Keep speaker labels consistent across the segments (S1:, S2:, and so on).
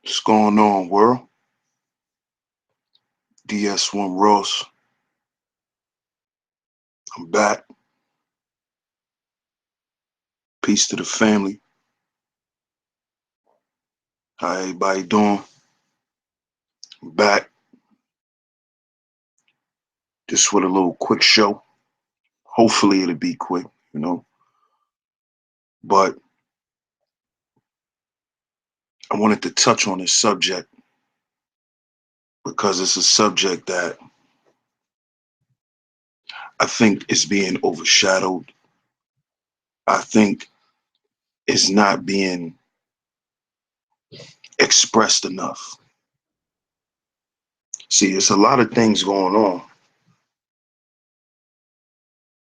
S1: What's going on, world? DS1 Ross. I'm back. Peace to the family. How everybody doing? I'm back. Just with a little quick show. Hopefully it'll be quick. But I wanted to touch on this subject because it's a subject that I think is being overshadowed. I think is not being expressed enough. See, there's a lot of things going on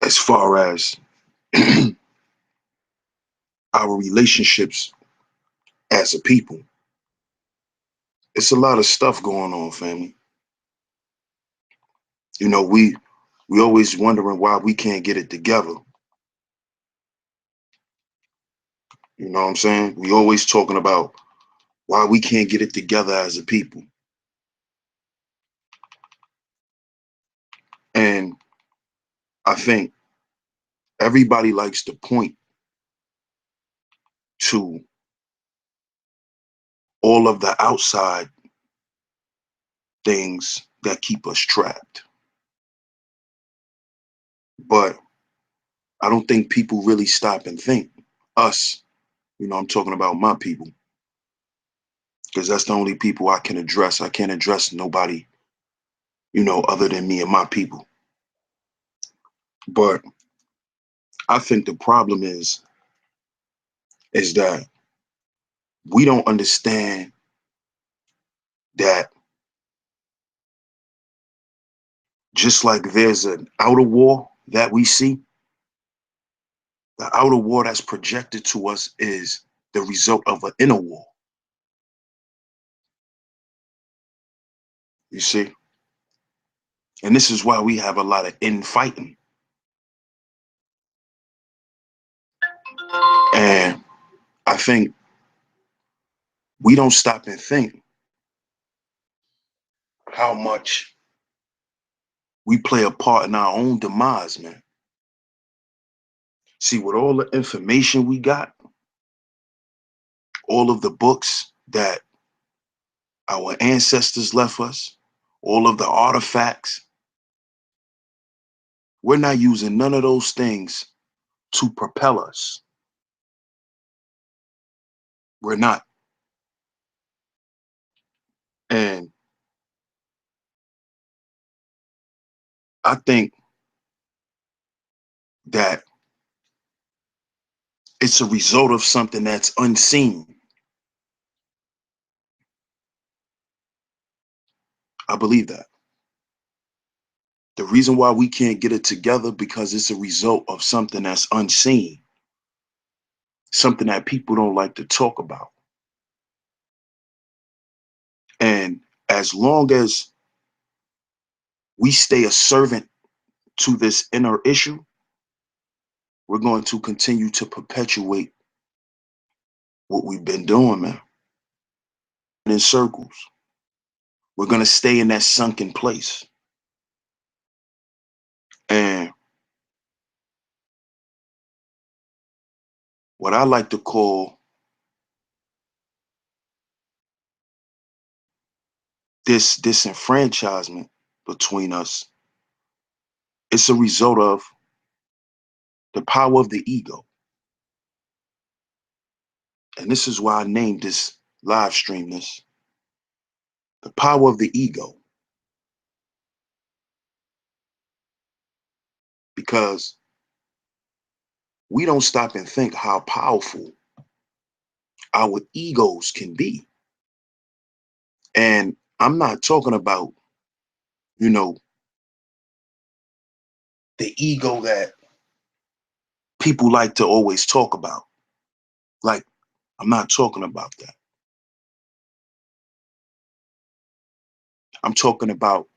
S1: as far as our relationships as a people. It's a lot of stuff going on, family. We always wondering why we can't get it together. You know what I'm saying? We always talking about why we can't get it together as a people. And I think everybody likes to point to all of the outside things that keep us trapped. But I don't think people really stop and think. Us, I'm talking about my people, because that's the only people I can address. I can't address nobody, other than me and my people. But I think the problem is that we don't understand that just like there's an outer war that we see, the outer war that's projected to us is the result of an inner war. You see? And this is why we have a lot of infighting. And I think we don't stop and think how much we play a part in our own demise, man. See, with all the information we got, all of the books that our ancestors left us, all of the artifacts, we're not using none of those things to propel us. We're not. And I think that it's a result of something that's unseen. I believe that. The reason why we can't get it together because it's a result of something that's unseen, something that people don't like to talk about. And as long as we stay a servant to this inner issue, we're going to continue to perpetuate what we've been doing, man. In circles. We're going to stay in that sunken place. And what I like to call this disenfranchisement between us, it's a result of the power of the ego. And this is why I named this live stream the power of the ego. Because we don't stop and think how powerful our egos can be. And I'm not talking about, the ego that people like to always talk about. Like, I'm not talking about that. I'm talking about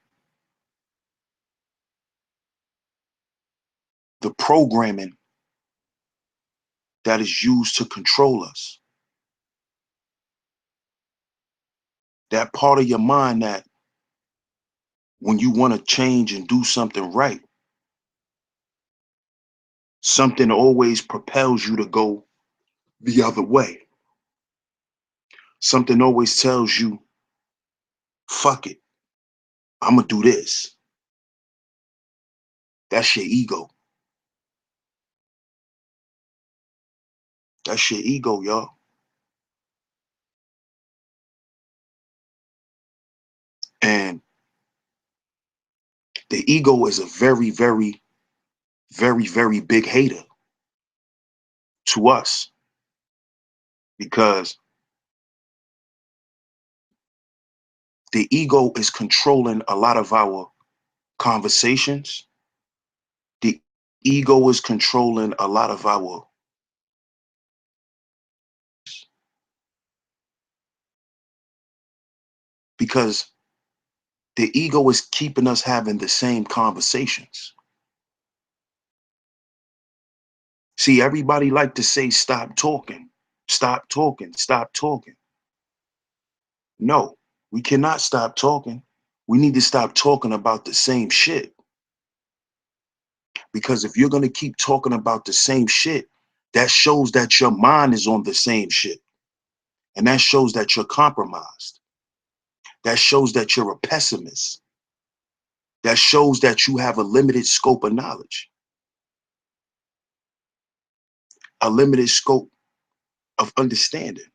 S1: the programming that is used to control us. That part of your mind that when you want to change and do something right, something always propels you to go the other way. Something always tells you, fuck it, I'm going to do this. That's your ego. That's your ego, y'all. And the ego is a very, very, very, very big hater to us because the ego is controlling a lot of our conversations. The ego is controlling a lot of our, because the ego is keeping us having the same conversations. See, everybody like to say, stop talking, stop talking, stop talking. No, we cannot stop talking. We need to stop talking about the same shit. Because if you're going to keep talking about the same shit, that shows that your mind is on the same shit. And that shows that you're compromised. That shows that you're a pessimist. That shows that you have a limited scope of knowledge, a limited scope of understanding.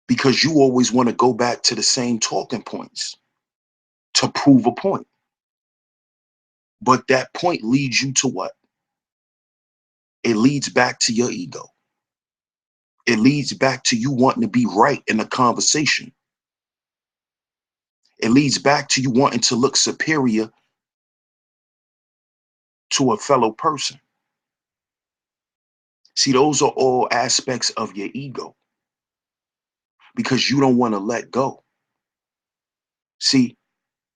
S1: Because you always want to go back to the same talking points to prove a point. But that point leads you to what? It leads back to your ego. It leads back to you wanting to be right in a conversation. It leads back to you wanting to look superior to a fellow person. See, those are all aspects of your ego because you don't want to let go. See,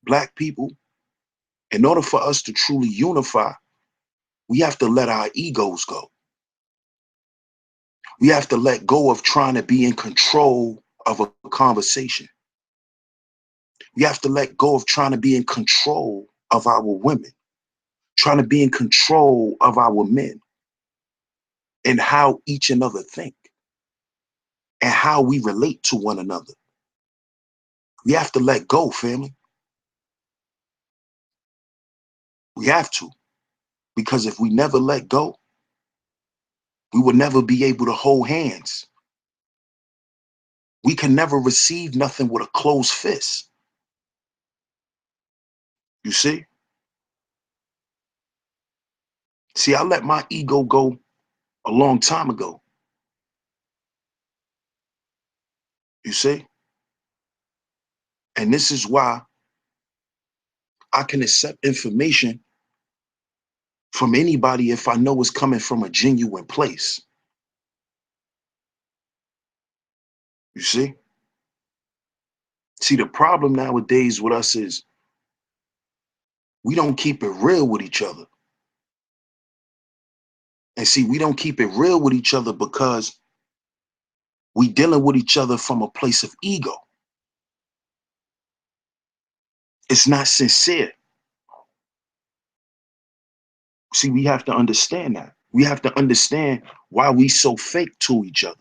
S1: Black people, in order for us to truly unify, we have to let our egos go. We have to let go of trying to be in control of a conversation. We have to let go of trying to be in control of our women, trying to be in control of our men, and how each another think and how we relate to one another. We have to let go, family. We have to, because if we never let go, we will never be able to hold hands. We can never receive nothing with a closed fist. You see? See, I let my ego go a long time ago. You see? And this is why I can accept information from anybody if I know it's coming from a genuine place. You see? See, the problem nowadays with us is we don't keep it real with each other. And see, we don't keep it real with each other because we dealing with each other from a place of ego. It's not sincere. See, we have to understand that. We have to understand why we so fake to each other.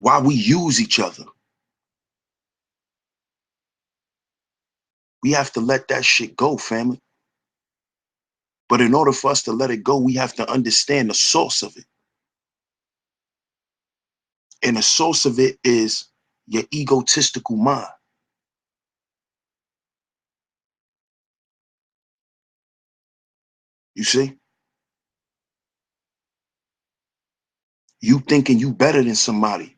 S1: Why we use each other. We have to let that shit go, family. But in order for us to let it go, we have to understand the source of it. And the source of it is your egotistical mind. You see? You thinking you better than somebody.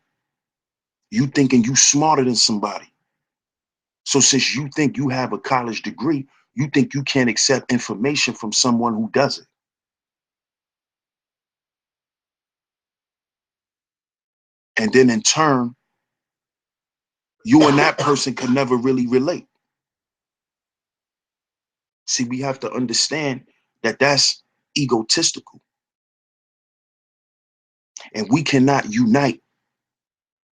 S1: You thinking you smarter than somebody. So since you think you have a college degree, you think you can't accept information from someone who doesn't. And then in turn, you and that person can never really relate. See, we have to understand that that's egotistical. And we cannot unite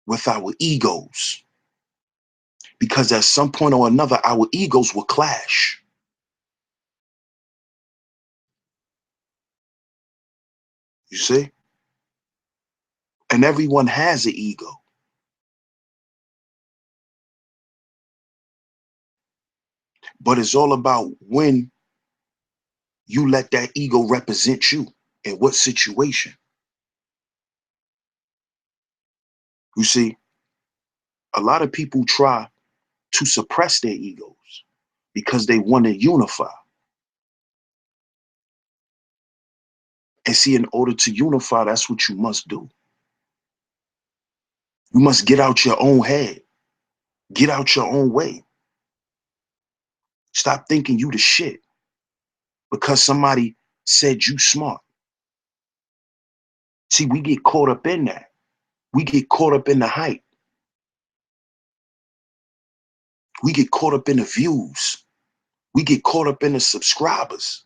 S1: with our egos, because at some point or another, our egos will clash. You see? And everyone has an ego. But it's all about when you let that ego represent you in what situation. You see, a lot of people try to suppress their egos because they want to unify. And see, in order to unify, that's what you must do. You must get out your own head, get out your own way. Stop thinking you the shit because somebody said you smart. See, we get caught up in that. We get caught up in the hype. We get caught up in the views. We get caught up in the subscribers.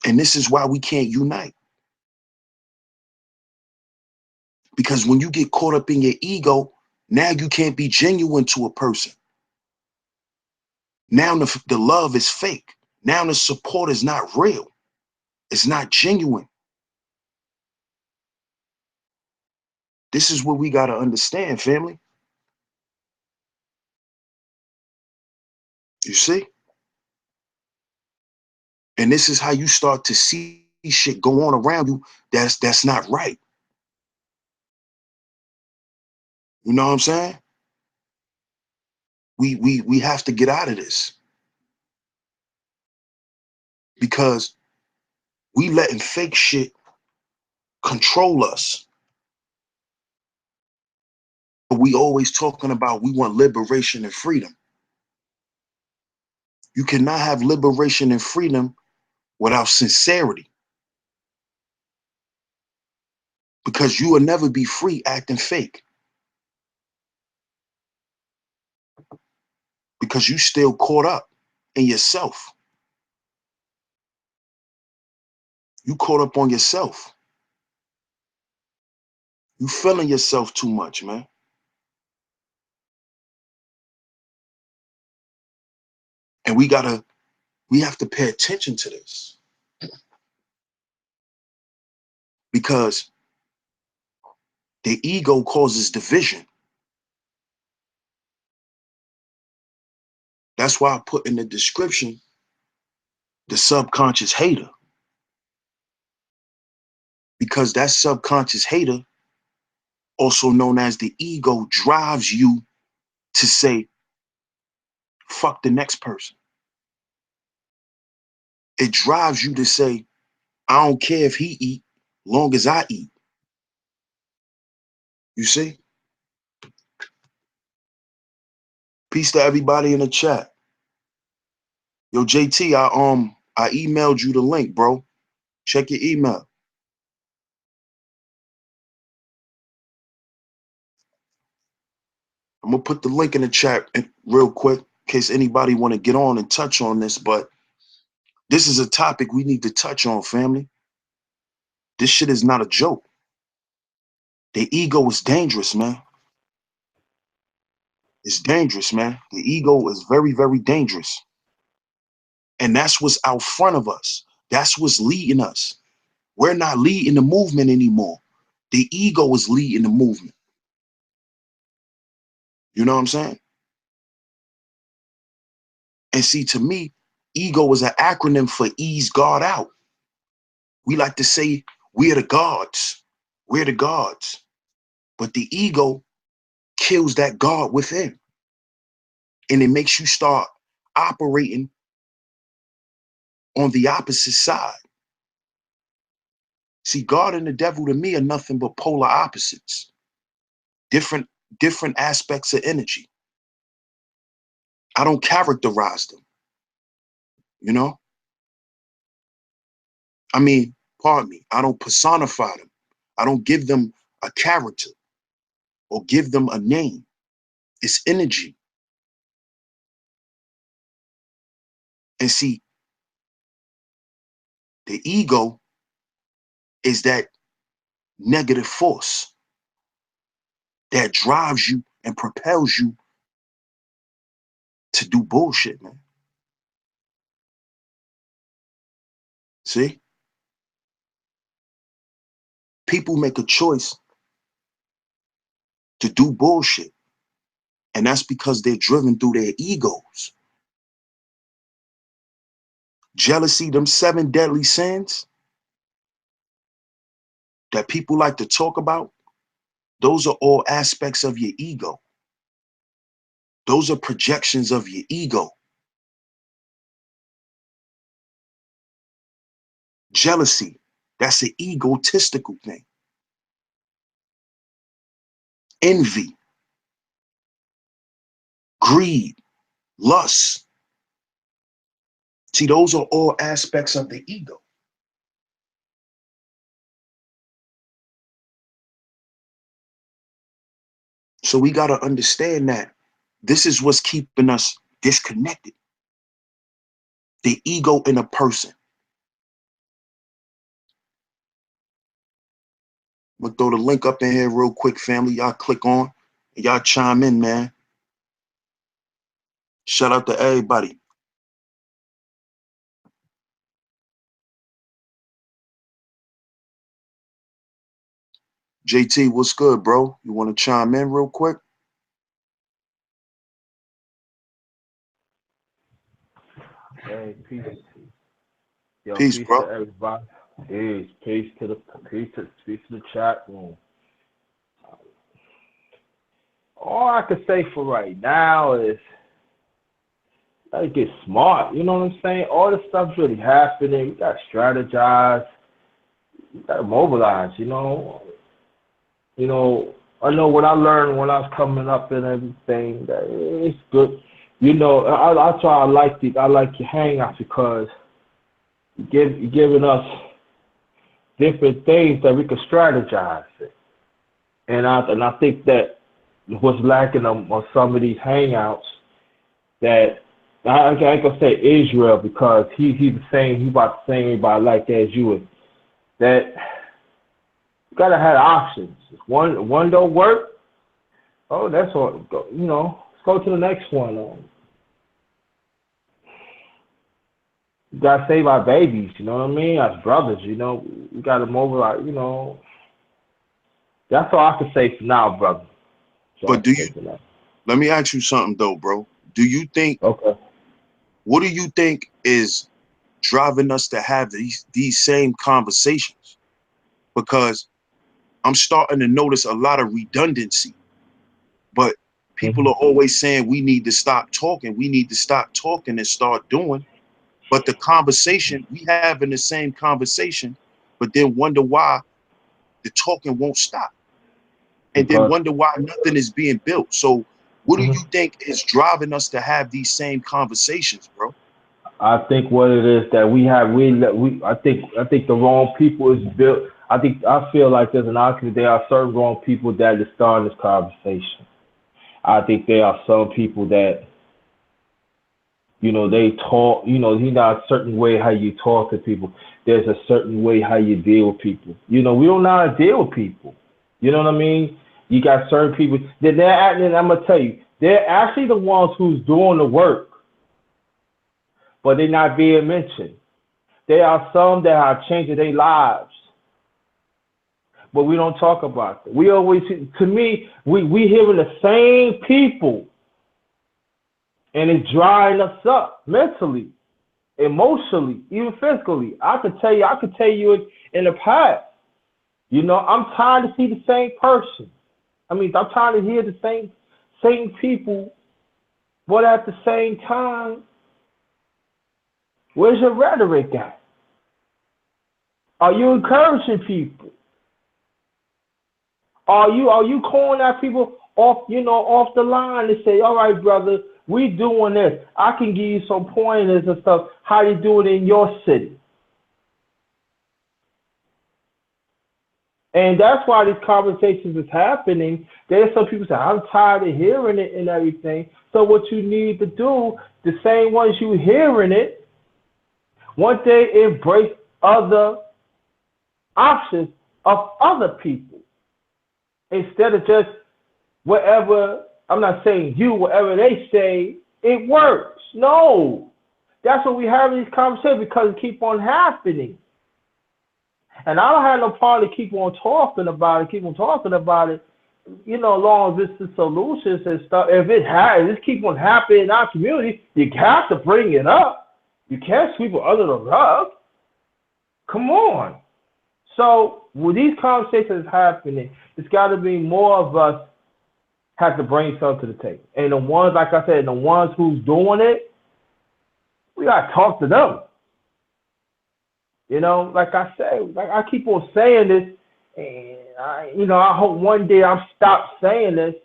S1: And this is why we can't unite. Because when you get caught up in your ego, now you can't be genuine to a person. Now the love is fake. Now the support is not real. It's not genuine. This is what we got to understand, family. You see? And this is how you start to see shit go on around you that's not right. You know what I'm saying? We have to get out of this because we letting fake shit control us. But we always talking about we want liberation and freedom. You cannot have liberation and freedom without sincerity, because you will never be free acting fake, because you still caught up in yourself. You caught up on yourself. You feeling yourself too much, man. And we have to pay attention to this, because the ego causes division. That's why I put in the description the subconscious hater, because that subconscious hater, also known as the ego, drives you to say, fuck the next person. It drives you to say, I don't care if he eat, long as I eat. You see? Peace to everybody in the chat. Yo, JT, I emailed you the link, bro. Check your email. I'm gonna put the link in the chat real quick in case anybody want to get on and touch on this, but this is a topic we need to touch on, family. This shit is not a joke. The ego is dangerous, man. It's dangerous, man. The ego is very, very dangerous. And that's what's out front of us. That's what's leading us. We're not leading the movement anymore. The ego is leading the movement. You know what I'm saying? And see, to me, ego is an acronym for ease God out. We like to say we're the gods. We're the gods. But the ego kills that God within. And it makes you start operating on the opposite side. See, God and the devil to me are nothing but polar opposites. Different, different aspects of energy. I don't characterize them, you know? I mean, pardon me, I don't personify them. I don't give them a character or give them a name. It's energy. And see, the ego is that negative force. that drives you and propels you to do bullshit, man. See? People make a choice to do bullshit. And that's because they're driven through their egos. Jealousy, them 7 deadly sins that people like to talk about, those are all aspects of your ego. Those are projections of your ego. Jealousy, that's an egotistical thing. Envy, greed, lust. See, those are all aspects of the ego. So we got to understand that this is what's keeping us disconnected. The ego in a person. I'm gonna throw the link up in here real quick, family. Y'all click on and y'all chime in, man. Shout out to everybody. JT, what's good, bro? You want to chime in real quick?
S2: Hey, peace. Yo,
S1: Peace,
S2: peace
S1: bro.
S2: to everybody. Peace to the chat room. All I can say for right now is gotta get smart. You know what I'm saying? All this stuff's really happening. We gotta strategize. We gotta mobilize. You know. I know what I learned when I was coming up and everything. That it's good. You know, that's why I like your hangouts because you're giving us different things that we can strategize. And I think that what's lacking on some of these hangouts that I ain't gonna say Israel because he's the same. He about the same everybody like that as you. That you gotta have options. If one don't work, oh that's all. You know, let's go to the next one. You gotta save our babies. You know what I mean? As brothers, you know, we gotta mobilize. You know, that's all I can say for now, brother.
S1: But let me ask you something though, bro. Do you think,
S2: okay,
S1: what do you think is driving us to have these same conversations? Because I'm starting to notice a lot of redundancy, but people are always saying we need to stop talking. We need to stop talking and start doing. But the conversation, we having the same conversation, but then wonder why the talking won't stop. And then wonder why nothing is being built. So what do you think is driving us to have these same conversations, bro?
S2: I think what it is that I think the wrong people is built. I feel like there's an argument there are certain wrong people that is starting this conversation. I think there are some people that, you know, they talk, you know, not a certain way how you talk to people. There's a certain way how you deal with people. You know, we don't know how to deal with people. You know what I mean? You got certain people that they're acting, I'm gonna tell you, they're actually the ones who's doing the work, but they're not being mentioned. There are some that are changing their lives, but we don't talk about it. We always, to me, we hearing the same people, and it's drying us up mentally, emotionally, even physically. I could tell you in the past. You know, I'm tired to see the same person. I mean, I'm tired to hear the same people, but at the same time, where's your rhetoric at? Are you encouraging people? Are you calling out people off the line and say, all right, brother, we doing this. I can give you some pointers and stuff, how you do it in your city. And that's why these conversations is happening. There's some people say, I'm tired of hearing it and everything. So what you need to do, the same ones you hearing it, once they embrace other options of other people, instead of just whatever, I'm not saying you, whatever they say, it works. No. That's what we have in these conversations because it keep on happening. And I don't have no problem to keep on talking about it, you know, as long as it's the solutions and stuff. If this keep on happening in our community, you have to bring it up. You can't sweep it under the rug. Come on. So with these conversations happening, it's got to be more of us have to bring something to the table. And the ones, like I said, the ones who's doing it, we got to talk to them. You know, like I said, like I keep on saying this, and I hope one day I'm stop saying this.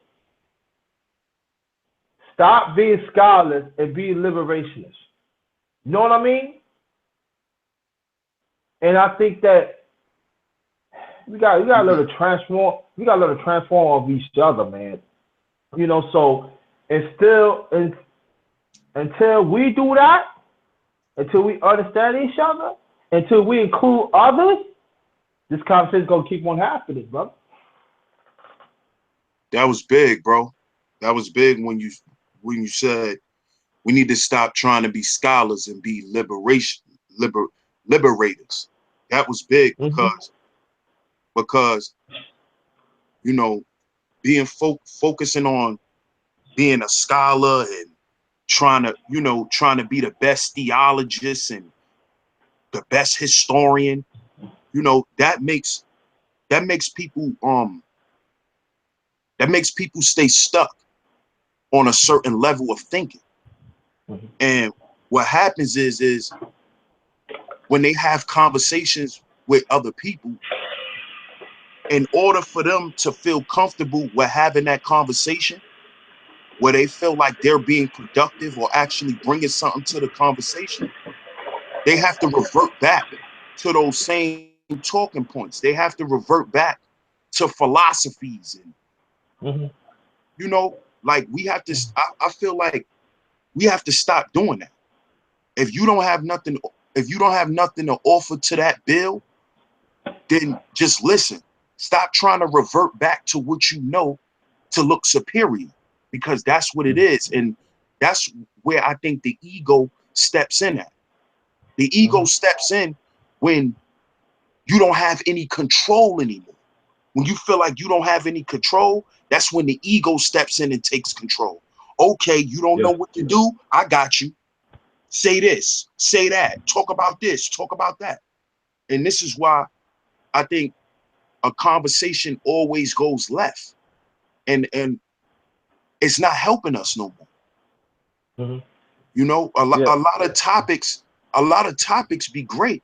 S2: Stop being scholars and be liberationists. You know what I mean? And I think that we got to let it transform. We got to let it transform of each other, man. You know, so until we do that, until we understand each other, until we include others, this conversation is gonna keep on happening, bro.
S1: That was big, bro. That was big when you said we need to stop trying to be scholars and be liberators. That was big because you know, being focusing on being a scholar and trying to be the best theologist and the best historian, you know, that makes people stay stuck on a certain level of thinking. And what happens is when they have conversations with other people, in order for them to feel comfortable with having that conversation, where they feel like they're being productive or actually bringing something to the conversation, they have to revert back to those same talking points. They have to revert back to philosophies and you know, like we have to. I feel like we have to stop doing that. If you don't have nothing to offer to that bill, then just listen. Stop trying to revert back to what you know to look superior, because that's what it is, and that's where I think the ego steps in at. The ego steps in when you don't have any control anymore. When you feel like you don't have any control, that's when the ego steps in and takes control. Okay, you don't know what to do? I got you. Say this, say that, talk about this, talk about that. And this is why I think a conversation always goes left. And it's not helping us no more. You know, a lot of topics be great,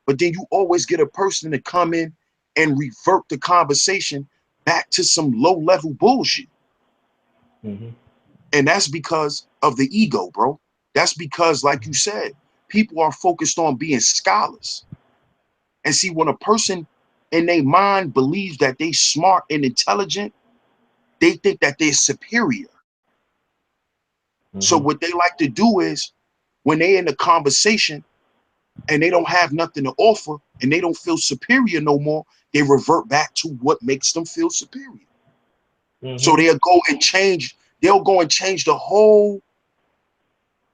S1: but then you always get a person to come in and revert the conversation back to some low-level bullshit. And that's because of the ego, bro. That's because, like you said, people are focused on being scholars. And see, when a person in their mind believes that they smart and intelligent, they think that they're superior. So what they like to do is, when they in a conversation and they don't have nothing to offer and they don't feel superior no more, they revert back to what makes them feel superior. So they'll go and change the whole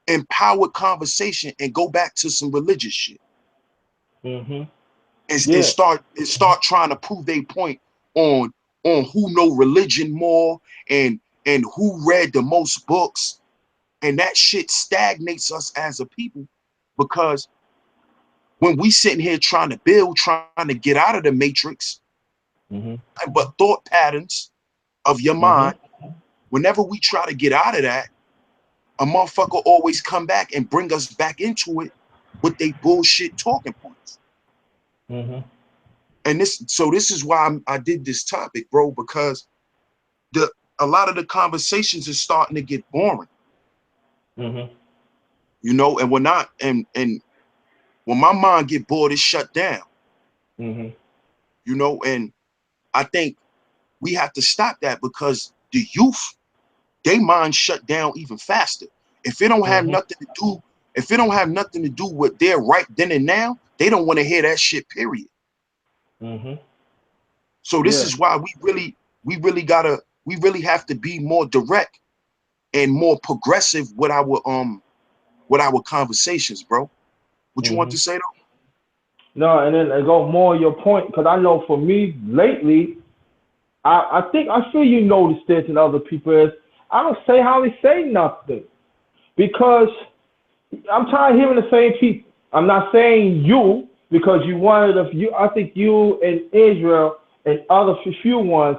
S1: empowered conversation and go back to some religious shit. And start trying to prove their point on who know religion more and who read the most books. And that shit stagnates us as a people, because when we sitting here trying to build, trying to get out of the matrix, but thought patterns of your mind, whenever we try to get out of that, a motherfucker always come back and bring us back into it with they bullshit talking points. And this is why I did this topic, bro, because a lot of the conversations is starting to get boring. You know, and and when my mind get bored, it's shut down. You know, and I think we have to stop that, because the youth, they mind shut down even faster. If it don't have nothing to do with their right then and now, they don't want to hear that shit, period. So this is why we really we really have to be more direct and more progressive with our conversations, bro. What you want to say though?
S2: No, and then I go more on your point because I know for me lately, I think I feel you noticed this and other people is I don't say hardly say nothing because I'm tired of hearing the same people. I'm not saying you because you wanted a few. I think you and Israel and other few ones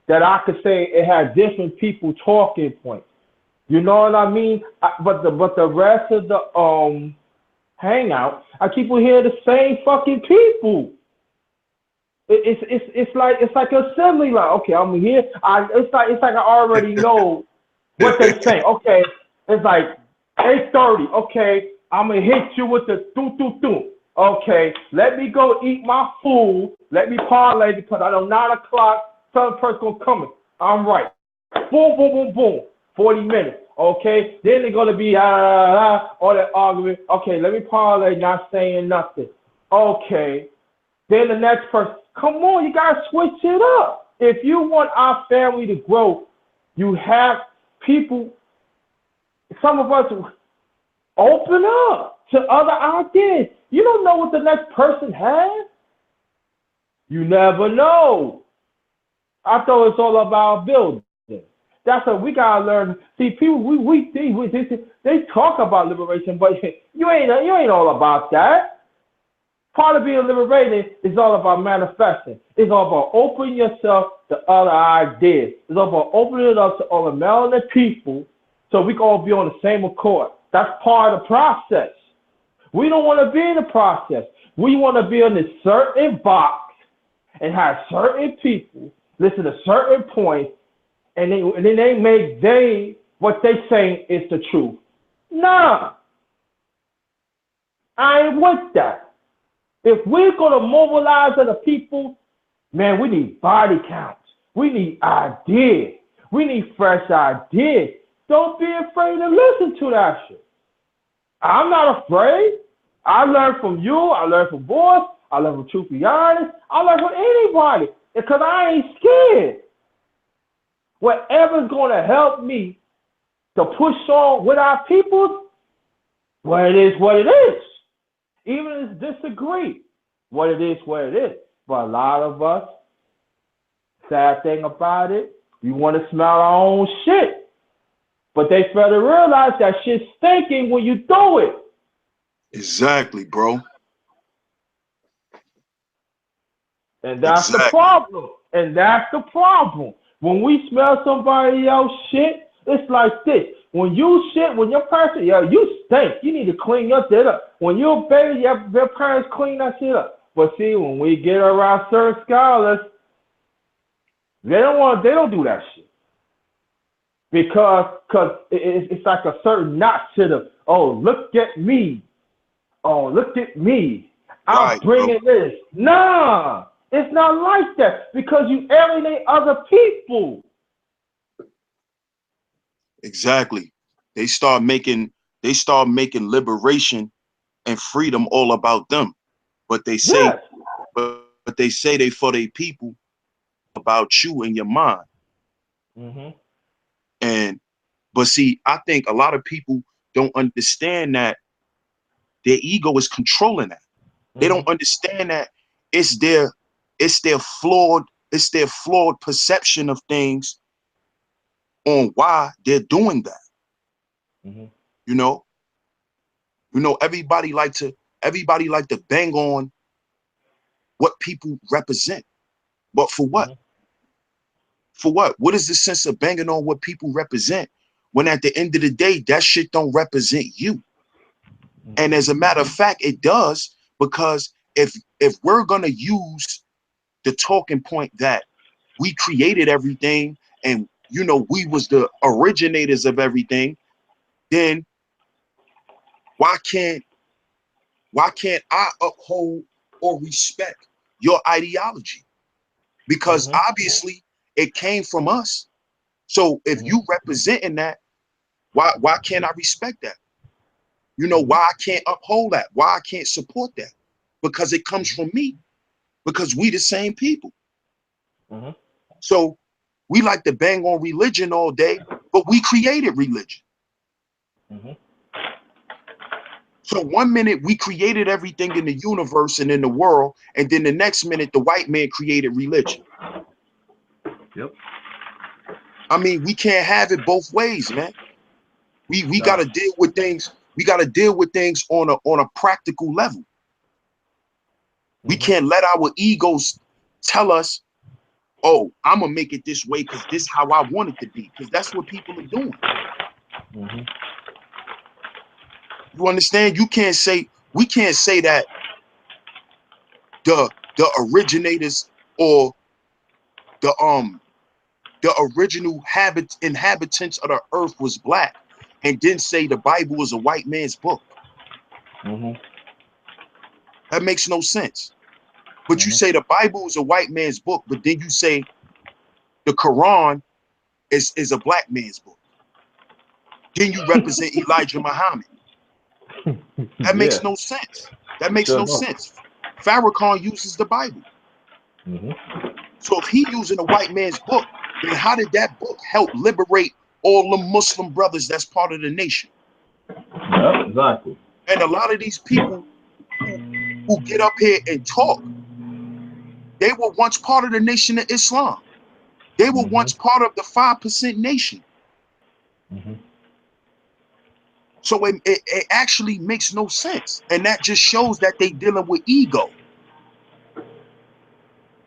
S2: that I could say it had different people talking points. You know what I mean? But the rest of the hangout, I keep on hearing the same fucking people. It's like assembly line. Okay, I'm here. It's like I already know what they say. Okay, it's like 8:30. Okay, I'm gonna hit you with the do do do. Okay, let me go eat my food. Let me parlay because I know 9 o'clock. Some person gonna come in. I'm right. Boom, boom, boom, boom. 40 minutes. Okay, then they're gonna be all that argument. Okay, let me parlay, not saying nothing. Okay, then the next person. Come on, you gotta switch it up. If you want our family to grow, you have people. Some of us open up to other ideas. You don't know what the next person has. You never know. I thought it's all about building. That's what we gotta learn. See, people, they talk about liberation, but you ain't all about that. Part of being liberated is all about manifesting. It's all about opening yourself to other ideas. It's all about opening it up to all the melanin people so we can all be on the same accord. That's part of the process. We don't want to be in the process. We want to be in a certain box and have certain people listen to certain points, and then they make what they saying is the truth. Nah, I ain't with that. If we're going to mobilize other people, man, we need body counts. We need ideas. We need fresh ideas. Don't be afraid to listen to that shit. I'm not afraid. I learn from you. I learn from Boss. I learn from Truth Be Honest. I learn from anybody because I ain't scared. Whatever's going to help me to push on with our people, well, it is what it is. Even if it's disagree, what it is. But a lot of us, sad thing about it, we want to smell our own shit. But they fail to realize that shit's stinking when you do it.
S1: Exactly, bro.
S2: And that's the
S1: Exactly.
S2: problem. When we smell somebody else shit, it's like this. When you shit, when your person, you stink. You need to clean your shit up. When you're a baby, your parents clean that shit up. But see, when we get around certain scholars, they don't do that shit. Because it's like a certain notch to them. Oh, look at me. Oh, look at me. I'm
S1: Right, bro.
S2: bringing this. Nah, it's not like that because you alienate other people.
S1: Exactly. They start making liberation and freedom all about them. But they say,
S2: Yes.
S1: but they say they for their people about you and your mind.
S2: Mhm.
S1: And but see, I think a lot of people don't understand that their ego is controlling that. They don't
S2: Mhm.
S1: understand that it's their it's their flawed perception of things on why they're doing that.
S2: Mhm.
S1: You know, everybody like to bang on what people represent. But for what?
S2: Mhm.
S1: For what? What is the sense of banging on what people represent when at the end of the day that shit don't represent you? And
S2: Mhm.
S1: as a matter of fact, it does, because if we're gonna use the talking point that we created everything and we was the originators of everything, then why can't why can't I uphold or respect your ideology? Because
S2: Mhm.
S1: obviously it came from us. So if
S2: Mhm.
S1: you representing that, why can't I respect that?
S2: Mhm.
S1: Why I can't uphold that? Why I can't support that? Because it comes
S2: Mhm.
S1: from me. Because we the same people.
S2: Mhm.
S1: So We like to bang on religion all day, but we created religion.
S2: Mm-hmm.
S1: So 1 minute we created everything in the universe and in the world, and then the next minute the white man created religion.
S2: Yep.
S1: I mean, we can't have it both ways, man. We
S2: Nah.
S1: gotta deal with things. We gotta deal with things on a practical level. We
S2: Mm-hmm.
S1: can't let our egos tell us, oh, I'm gonna make it this way because this is how I want it to be. Because that's what people are doing.
S2: Mm-hmm.
S1: You understand? You can't say, we can't say that the originators or the original inhabitants of the earth was black, and then say the Bible was a white man's book.
S2: Mm-hmm.
S1: That makes no sense. But you
S2: Mm-hmm.
S1: say the Bible is a white man's book, but then you say the Quran is a black man's book. Then you represent Elijah Muhammad. That
S2: Yeah.
S1: makes no sense. That makes
S2: Sure
S1: no
S2: don't.
S1: sense. Farrakhan uses the Bible.
S2: Mm-hmm.
S1: So if he using a white man's book, then how did that book help liberate all the Muslim brothers that's part of the nation?
S2: Yep. Exactly.
S1: And a lot of these people who get up here and talk, they were once part of the nation of Islam. They were
S2: Mm-hmm.
S1: once part of the 5% nation.
S2: Mm-hmm.
S1: So it actually makes no sense. And that just shows that they dealing with ego.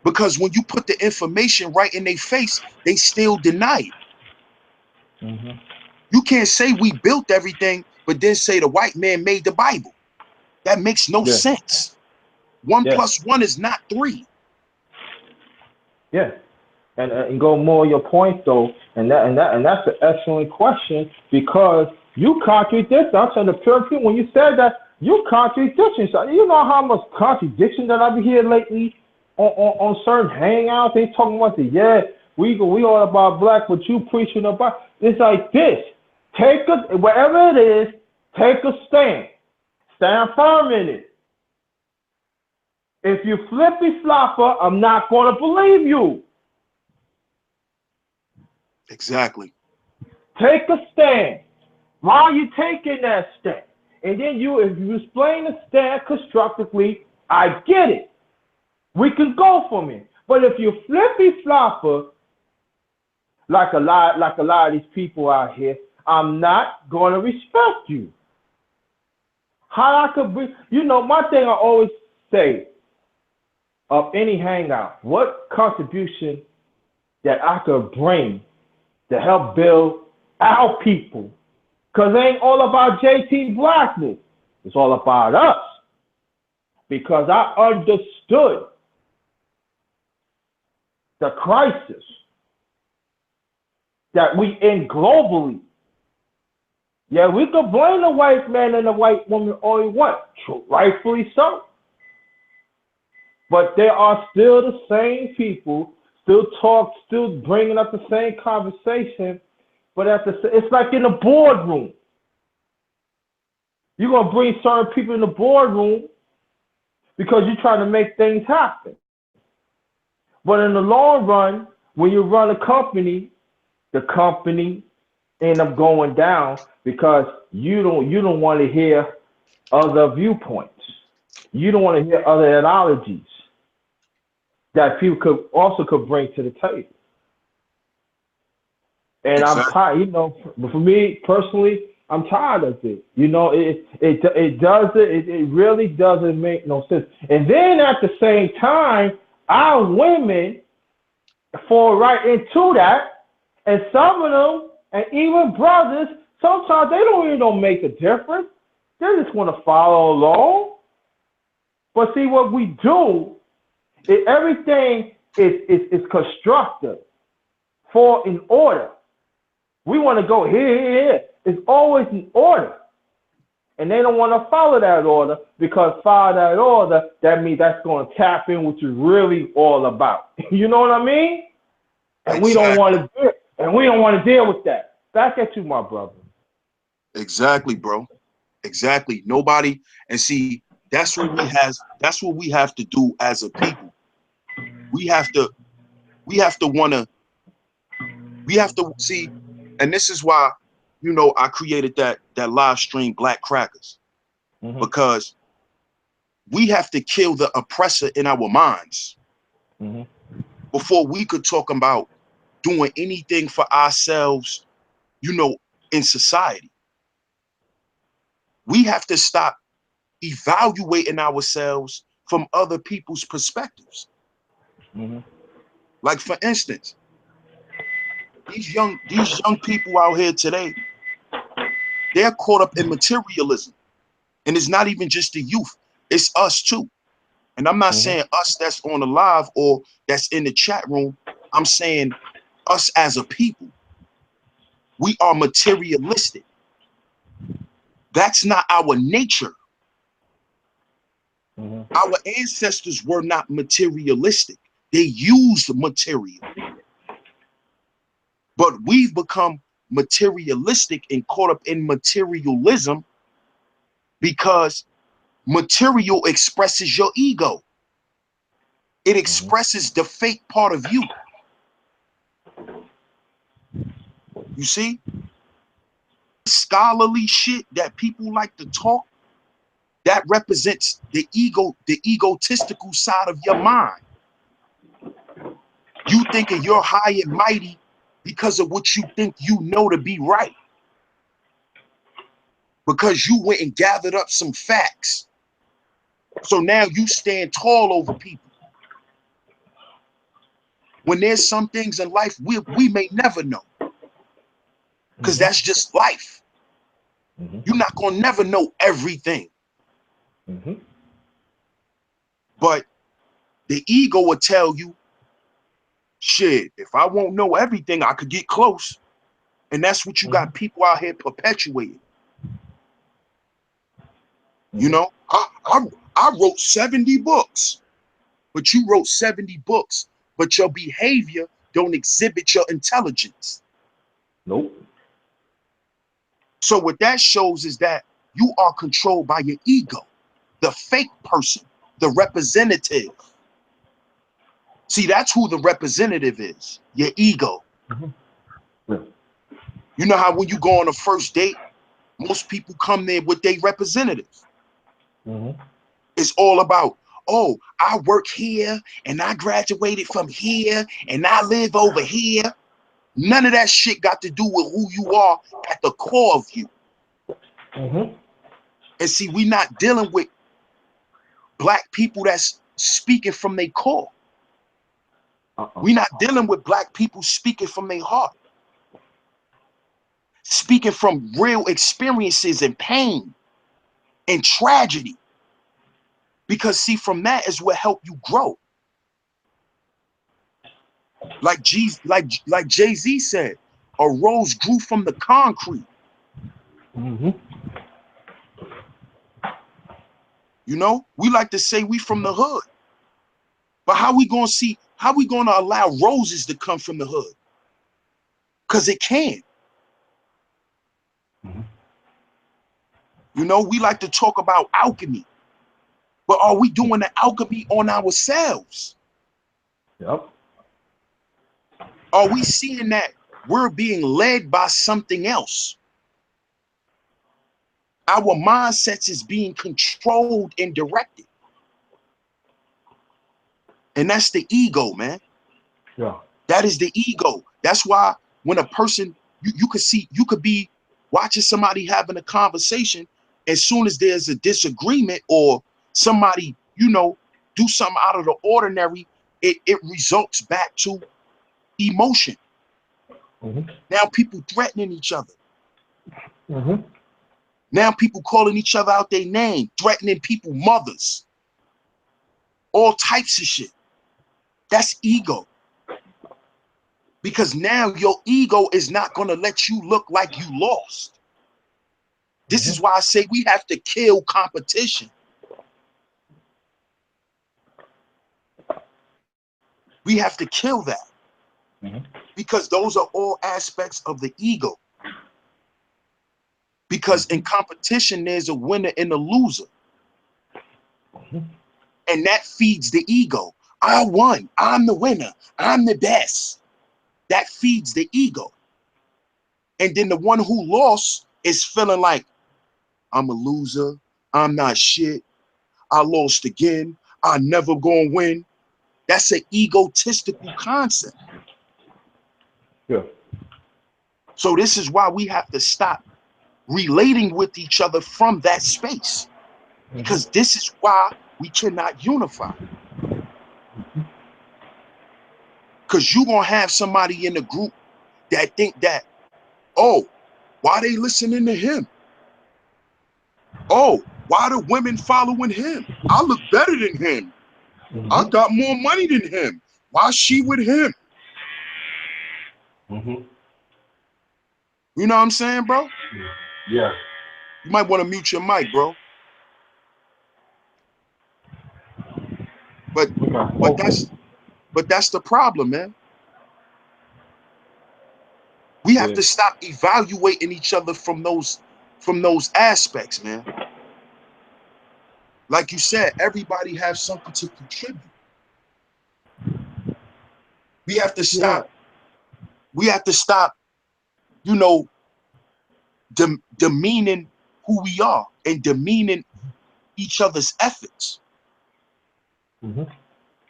S1: Because when you put the information right in their face, they still deny it.
S2: Mm-hmm.
S1: You can't say we built everything, but then say the white man made the Bible. That makes no
S2: Yeah.
S1: sense. One
S2: Yeah.
S1: plus one is not three.
S2: Yeah. And go more your point though, and that's an excellent question because you contradict. I'm saying the pure people when you said that you contradiction. So you know how much contradiction that I've been hearing lately on certain hangouts. They talking about the we all about black, but you preaching about it's like this. Take a wherever it is, take a stand. Stand firm in it. If you flippy flopper, I'm not gonna believe you.
S1: Exactly.
S2: Take a stand. Why are you taking that stand? And then if you explain the stand constructively, I get it. We can go from it. But if you flippy flopper, like a lot of these people out here, I'm not gonna respect you. How I could be, my thing I always say of any hangout, what contribution that I could bring to help build our people. Because it ain't all about JT Blackness. It's all about us. Because I understood the crisis that we in globally. Yeah, we could blame the white man and the white woman all you want. Rightfully so. But there are still the same people, still bringing up the same conversation. But it's like in the boardroom. You're going to bring certain people in the boardroom because you're trying to make things happen. But in the long run, when you run a company, the company end up going down because you don't want to hear other viewpoints. You don't want to hear other ideologies that people could bring to the table. And I'm
S1: Exactly.
S2: tired, for me personally, I'm tired of it. It really doesn't make no sense. And then at the same time, our women fall right into that, and some of them, and even brothers, sometimes they don't make a difference. They just want to follow along. But see, what we do is everything is constructed for in order. We want to go here. It's always in order. And they don't want to follow that order because follow that order, that means that's going to tap in what you're really all about. You know what I mean? And we don't want
S1: Exactly.
S2: to do it. And we don't want to deal with that. Back at you, my brother.
S1: Exactly, bro. Exactly. Nobody, and see, that's what we have to do as a people. We have to want to We have to see, and this is why, you know, I created that live stream Black Crackers,
S2: Mm-hmm.
S1: because we have to kill the oppressor in our minds
S2: Mm-hmm.
S1: before we could talk about doing anything for ourselves, you know, in society. We have to stop evaluating ourselves from other people's perspectives.
S2: Mm-hmm.
S1: Like, for instance, these young people out here today, they're caught up in materialism. And it's not even just the youth, it's us too. And I'm not
S2: Mm-hmm.
S1: saying us that's on the live or that's in the chat room. I'm saying us as a people. We are materialistic. That's not our nature.
S2: Mm-hmm.
S1: Our ancestors were not materialistic. They used material. But we've become materialistic and caught up in materialism because material expresses your ego. It
S2: Mm-hmm.
S1: expresses the fake part of you. You see? Scholarly shit that people like to talk, that represents the ego, the egotistical side of your mind. You thinking you're high and mighty because of what you think you know to be right. Because you went and gathered up some facts. So now you stand tall over people. When there's some things in life we may never know. Because
S2: Mm-hmm.
S1: that's just life.
S2: Mm-hmm.
S1: You're not gonna never know everything.
S2: Mm-hmm.
S1: But the ego will tell you, shit, if I won't know everything, I could get close. And that's what you got people out here perpetuating. You
S2: Mm-hmm.
S1: know, I wrote 70 books, but you wrote 70 books, but your behavior don't exhibit your intelligence.
S2: Nope.
S1: So what that shows is that you are controlled by your ego, the fake person, the representative. See, that's who the representative is, your ego.
S2: Mm-hmm. Yeah.
S1: You know how when you go on a first date, most people come there with their representative.
S2: Mm-hmm.
S1: It's all about, oh, I work here and I graduated from here and I live over here. None of that shit got to do with who you are at the core of you.
S2: Mm-hmm.
S1: And see, we not dealing with black people that's speaking from their core.
S2: Uh-uh.
S1: We not dealing with black people speaking from their heart, speaking from real experiences and pain and tragedy. Because see, from that is what help you grow. Like Jay-Z said, a rose grew from the concrete.
S2: Mm-hmm.
S1: You know, we like to say we from the hood, but how we gonna allow roses to come from the hood? Because it can.
S2: Mm-hmm.
S1: You know, we like to talk about alchemy, but are we doing the alchemy on ourselves?
S2: Yep.
S1: Are we seeing that we're being led by something else? Our mindsets is being controlled and directed. And that's the ego, man.
S2: Yeah.
S1: That is the ego. That's why when a person, you could see, you could be watching somebody having a conversation. As soon as there's a disagreement or somebody, you know, do something out of the ordinary, it results back to emotion.
S2: Mm-hmm.
S1: Now people threatening each other.
S2: Mm-hmm.
S1: Now people calling each other out their name, threatening people, mothers, all types of shit. That's ego. Because now your ego is not going to let you look like you lost. This is
S2: Mm-hmm.
S1: why I say we have to kill competition. We have to kill that
S2: Mm-hmm.
S1: because those are all aspects of the ego. Because in competition, there's a winner and a loser.
S2: Mm-hmm.
S1: And that feeds the ego. I won. I'm the winner. I'm the best. That feeds the ego. And then the one who lost is feeling like, I'm a loser, I'm not shit, I lost again, I never gonna win. That's an egotistical concept.
S2: Yeah.
S1: So this is why we have to stop relating with each other from that space, because this is why we cannot unify. Because you're going to have somebody in the group that think that, oh, why they listening to him? Oh, why the women following him? I look better than him. I got more money than him. Why she with him? You know what I'm saying, bro?
S2: Yeah.
S1: You might want to mute your mic, bro. But that's the problem, man. We have to stop evaluating each other from those aspects, man. Like you said, everybody has something to contribute. We have to stop. We have to stop, you know, demeaning who we are and demeaning each other's efforts.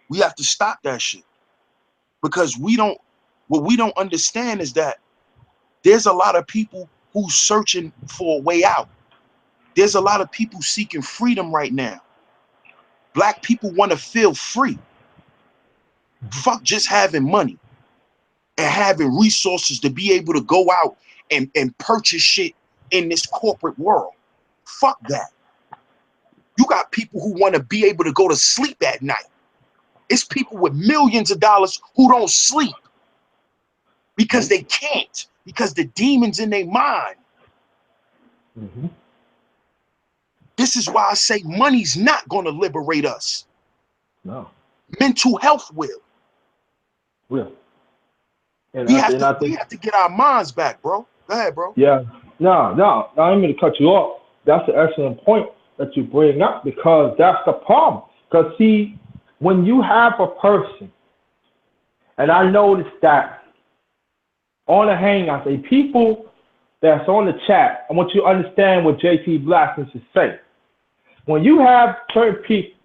S1: We have to stop that shit, because what we don't understand is that there's a lot of people who's searching for a way out. There's a lot of people seeking freedom right now. Black people want to feel free. Fuck just having money and having resources to be able to go out and purchase shit in this corporate world. Fuck that. You got people who want to be able to go to sleep at night. It's people with millions of dollars who don't sleep because they can't, because the demons in their mind. This is why I say money's not going to liberate us.
S2: No.
S1: Mental health will.
S2: Will.
S1: We have to get our minds back, bro. Go ahead, bro.
S2: Yeah. No, I didn't mean to cut you off. That's an excellent point that you bring up, because that's the problem. Because see, when you have a person, and I noticed that on the Hangouts, the people that's on the chat, I want you to understand what JT Blackson is saying. When you have certain people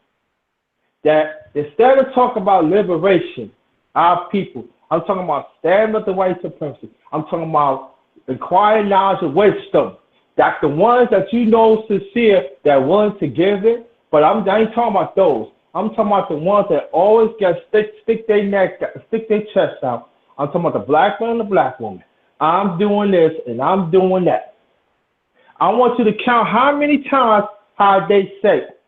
S2: that instead of talking about liberation, our people, I'm talking about stand with the white supremacy. I'm talking about acquiring knowledge of wisdom. That's the ones that you know sincere that are willing to give it. But I ain't talking about those. I'm talking about the ones that always get stick their neck, stick their chest out. I'm talking about the black man and the black woman. I'm doing this and I'm doing that. I want you to count how many times how they say it.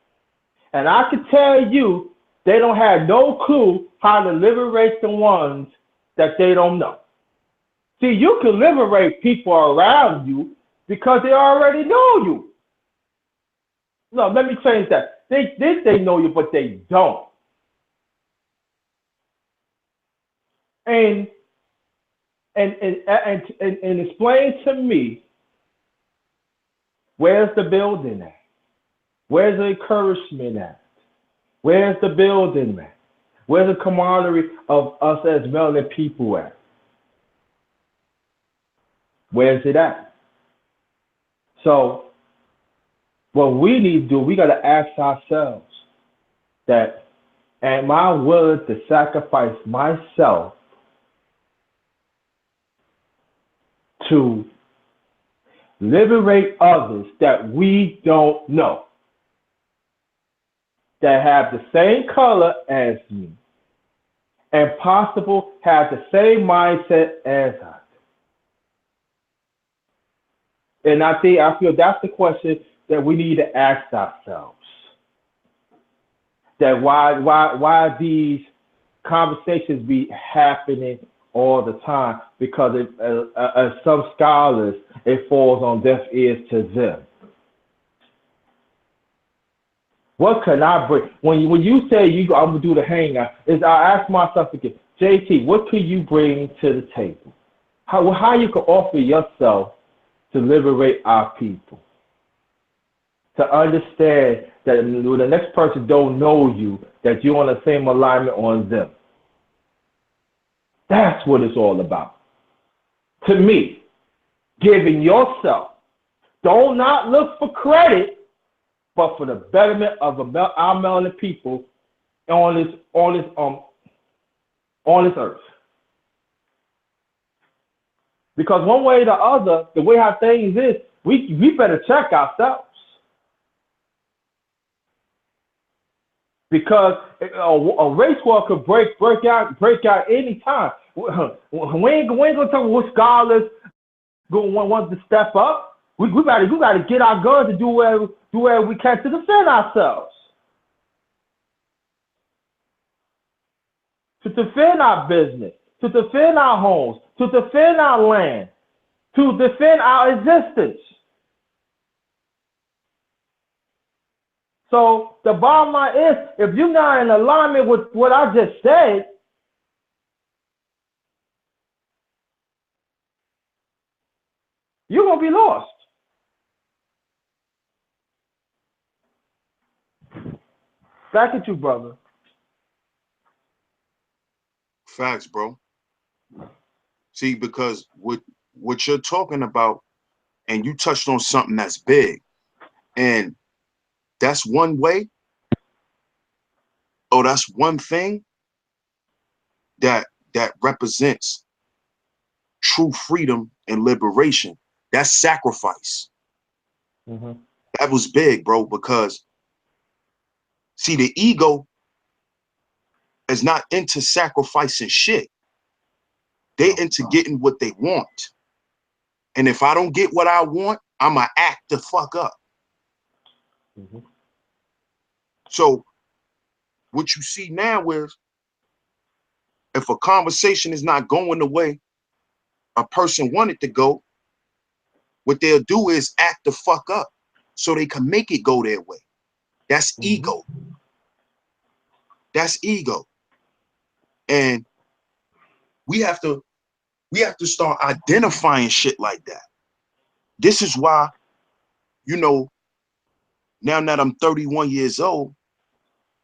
S2: And I can tell you, they don't have no clue how to liberate the ones that they don't know. See, you can liberate people around you because they already know you. No, let me change that. They think they know you, but they don't. And explain to me, where's the building at? Where's the encouragement at? Where's the building at? Where's the camaraderie of us as melanin people at? Where's it at? So what we need to do, we got to ask ourselves that, am I willing to sacrifice myself to liberate others that we don't know, that have the same color as me, and possible have the same mindset as I do? And I feel that's the question that we need to ask ourselves. That why these conversations be happening all the time? Because as some scholars, it falls on deaf ears to them. What can I bring? When you say I'm gonna do the hangout, I ask myself again, JT, what can you bring to the table? How you can offer yourself to liberate our people? To understand that when the next person don't know you, that you're on the same alignment on them. That's what it's all about. To me, giving yourself. Don't not look for credit, but for the betterment of our melanin people on this earth. Because one way or the other, the way how things is, we better check ourselves. Because a race war could break out any time. We ain't gonna tell what scholars want to step up. We gotta get our guns and do whatever we can to defend ourselves. To defend our business, to defend our homes, to defend our land, to defend our existence. So the bottom line is, if you're not in alignment with what I just said, you're gonna be lost. Back at you, brother.
S1: Facts, bro. See, because what you're talking about, and you touched on something that's big, and that's one way, or that's one thing that represents true freedom and liberation. That's sacrifice.
S2: Mm-hmm.
S1: That was big, bro, because see, the ego is not into sacrificing shit. They into getting what they want. And if I don't get what I want, I'ma act the fuck up.
S2: Mm-hmm.
S1: So what you see now is, if a conversation is not going the way a person wanted to go, what they'll do is act the fuck up so they can make it go their way. That's ego. That's ego. And we have to start identifying shit like that. This is why, you know, now that I'm 31 years old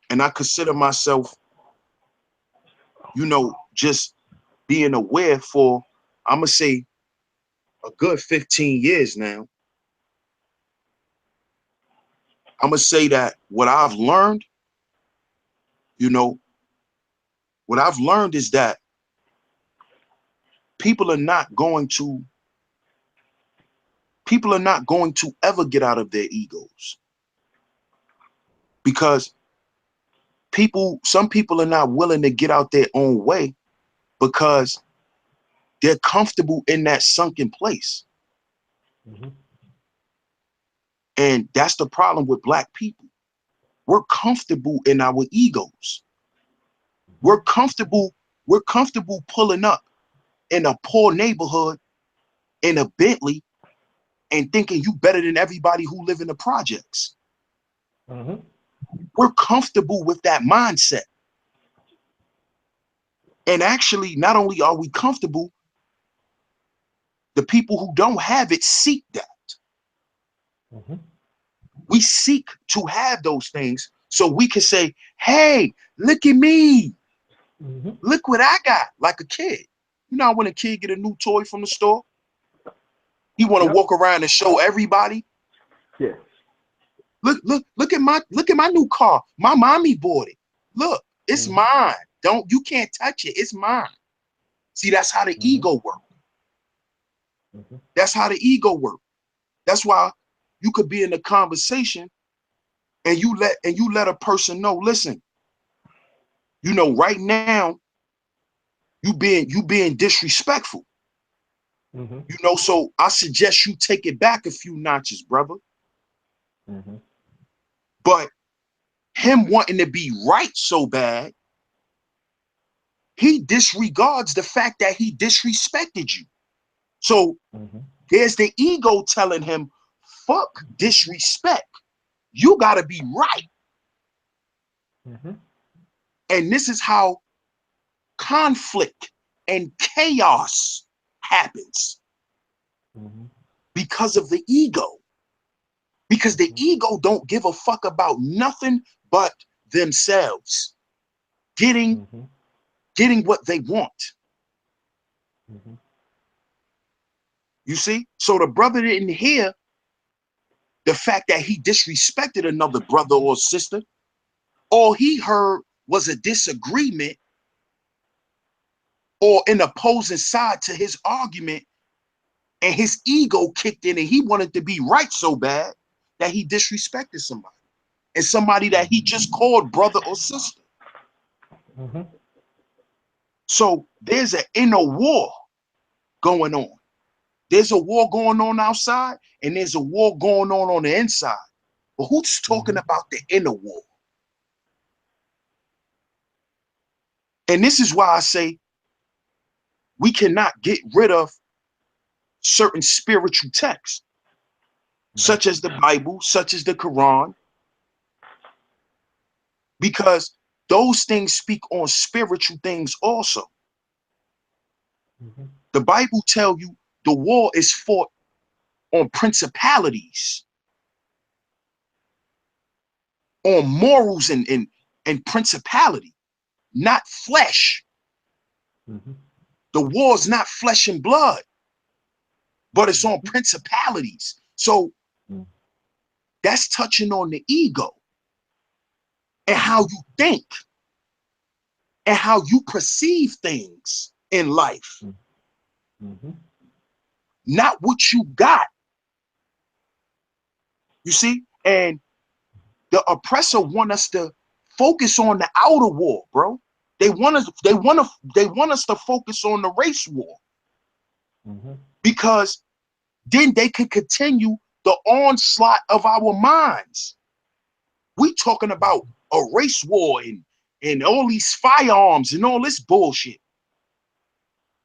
S1: and I consider myself, you know, just being aware for, I'm gonna say, a good 15 years now. I'm gonna say that what I've learned, you know, what I've learned is that people are not going to ever get out of their egos, because some people are not willing to get out their own way because they're comfortable in that sunken place.
S2: Mm-hmm.
S1: And that's the problem with Black people. We're comfortable in our egos. We're comfortable pulling up in a poor neighborhood in a Bentley and thinking you better than everybody who live in the projects.
S2: Mm-hmm.
S1: We're comfortable with that mindset. And actually, not only are we comfortable, the people who don't have it seek that.
S2: Mm-hmm.
S1: We seek to have those things so we can say, hey, look at me.
S2: Mm-hmm.
S1: Look what I got, like a kid. You know when a kid get a new toy from the store? He want to walk around and show everybody.
S2: Yeah.
S1: Look at my new car. My mommy bought it. Look, it's mine. You can't touch it. It's mine. See, that's how the ego works. That's how the ego works. That's why you could be in a conversation and you let a person know, listen, you know, right now you being disrespectful.
S2: Mm-hmm.
S1: You know, so I suggest you take it back a few notches, brother.
S2: Mm-hmm.
S1: But him wanting to be right so bad, he disregards the fact that he disrespected you. So there's the ego telling him, fuck disrespect. You gotta be right.
S2: Mm-hmm.
S1: And this is how conflict and chaos happens, because of the ego. Because the ego don't give a fuck about nothing but themselves getting what they want.
S2: Mm-hmm.
S1: You see? So the brother didn't hear the fact that he disrespected another brother or sister. All he heard was a disagreement or an opposing side to his argument, and his ego kicked in and he wanted to be right so bad that he disrespected somebody, and somebody that he just called brother or sister.
S2: Mm-hmm.
S1: So there's an inner war going on. There's a war going on outside, and there's a war going on the inside. But who's talking about the inner war? And this is why I say we cannot get rid of certain spiritual texts, such as the Bible, such as the Quran, because those things speak on spiritual things also.
S2: Mm-hmm.
S1: The Bible tells you the war is fought on principalities, on morals and principality, not flesh.
S2: Mm-hmm.
S1: The war is not flesh and blood, but it's on principalities. So that's touching on the ego and how you think and how you perceive things in life,
S2: Mm-hmm.
S1: not what you got. You see? And the oppressor want us to focus on the outer war, bro. They want us to focus on the race war,
S2: Mm-hmm.
S1: because then they can continue the onslaught of our minds. We talking about a race war and all these firearms and all this bullshit.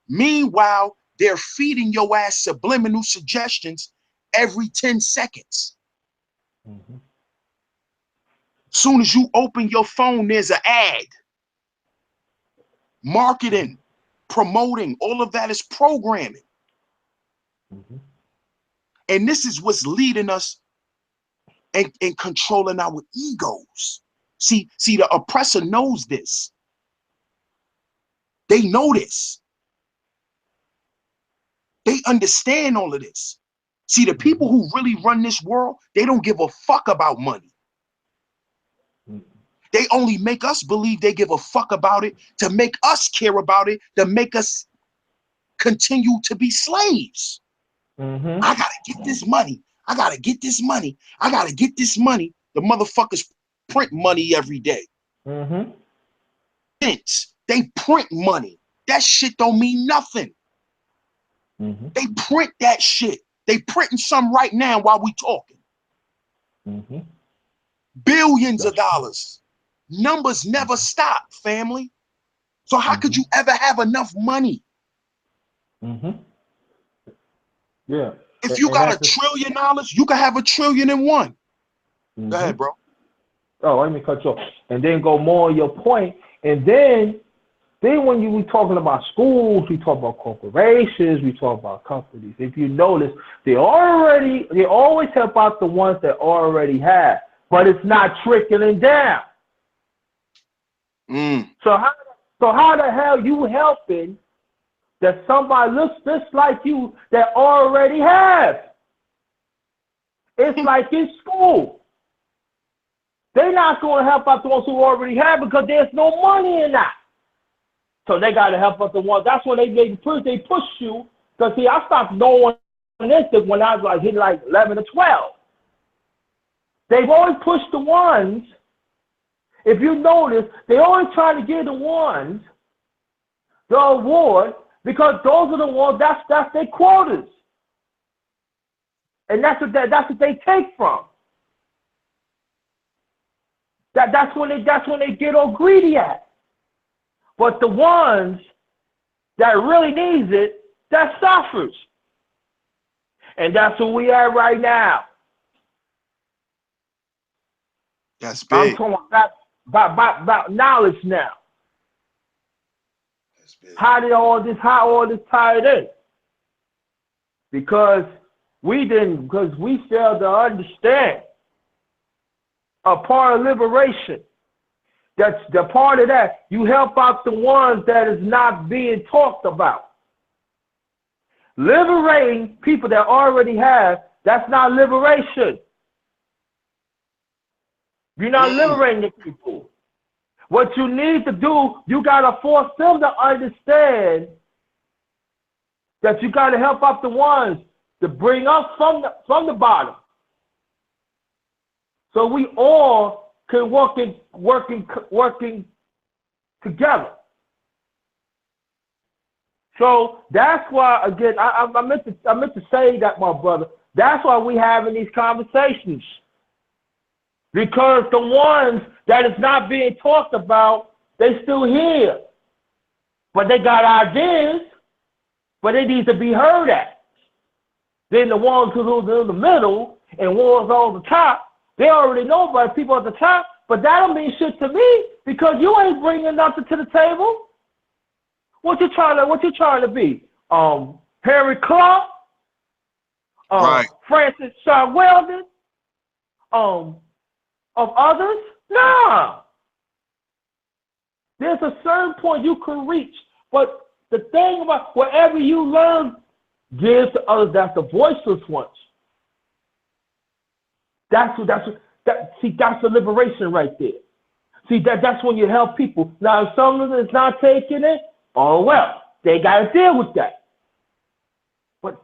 S1: Meanwhile, they're feeding your ass subliminal suggestions every 10 seconds.
S2: Mm-hmm.
S1: Soon as you open your phone, there's an ad. Marketing, promoting, all of that is programming.
S2: Mm-hmm.
S1: And this is what's leading us and controlling our egos. See, the oppressor knows this. They know this. They understand all of this. See, the people who really run this world, they don't give a fuck about money. They only make us believe they give a fuck about it, to make us care about it, to make us continue to be slaves.
S2: Mm-hmm.
S1: I gotta get this money. I gotta get this money. I gotta get this money. The motherfuckers print money every day.
S2: Mm-hmm.
S1: They print money. That shit don't mean nothing.
S2: Mm-hmm.
S1: They print that shit. They printing some right now while we talking.
S2: Mm-hmm.
S1: Billions of dollars. Numbers never stop, family. So how could you ever have enough money?
S2: Mm-hmm. Yeah.
S1: If you
S2: And
S1: got
S2: that's
S1: $1 trillion, you can have $1 trillion and one. Go ahead, bro.
S2: Oh, let me cut you off. And then go more on your point. And then when we talking about schools, we talk about corporations, we talk about companies. If you notice, they always help out the ones that already have, but it's not trickling down. So how the hell you helping that somebody looks just like you that already have? It's like in school. They're not going to help out the ones who already have because there's no money in that. So they got to help out the ones. That's when they push you. Because, see, I stopped knowing this when I was hitting like 11 or 12. They've always pushed the ones. If you notice, they always try to give the ones the award because those are the ones, that's their quotas. And that's what they take from. That's when they get all greedy at. But the ones that really needs it, that suffers. And that's who we are right now.
S1: That's
S2: I'm
S1: big.
S2: talking about knowledge now.
S1: That's big.
S2: How all this tied in? Because we failed to understand a part of liberation. That's the part of that. You help out the ones that is not being talked about. Liberating people that already have, that's not liberation. You're not liberating the people. What you need to do, you got to force them to understand that you got to help out the ones to bring up from the bottom. So we all can working together. So that's why, again, I meant to say that, my brother. That's why we having these conversations. Because the ones that is not being talked about, they still here. But they got ideas, but they need to be heard at. Then the ones who's in the middle and ones on the top, they already know about people at the top, but that don't mean shit to me because you ain't bringing nothing to the table. What you trying to be? Harry Clark?
S1: Right.
S2: Francis Shaw Weldon? Of others? Nah. There's a certain point you can reach, but the thing about whatever you learn, give to others. That's the voiceless ones. That's the liberation right there. See, that's when you help people. Now, if someone is not taking it, oh well, they got to deal with that. But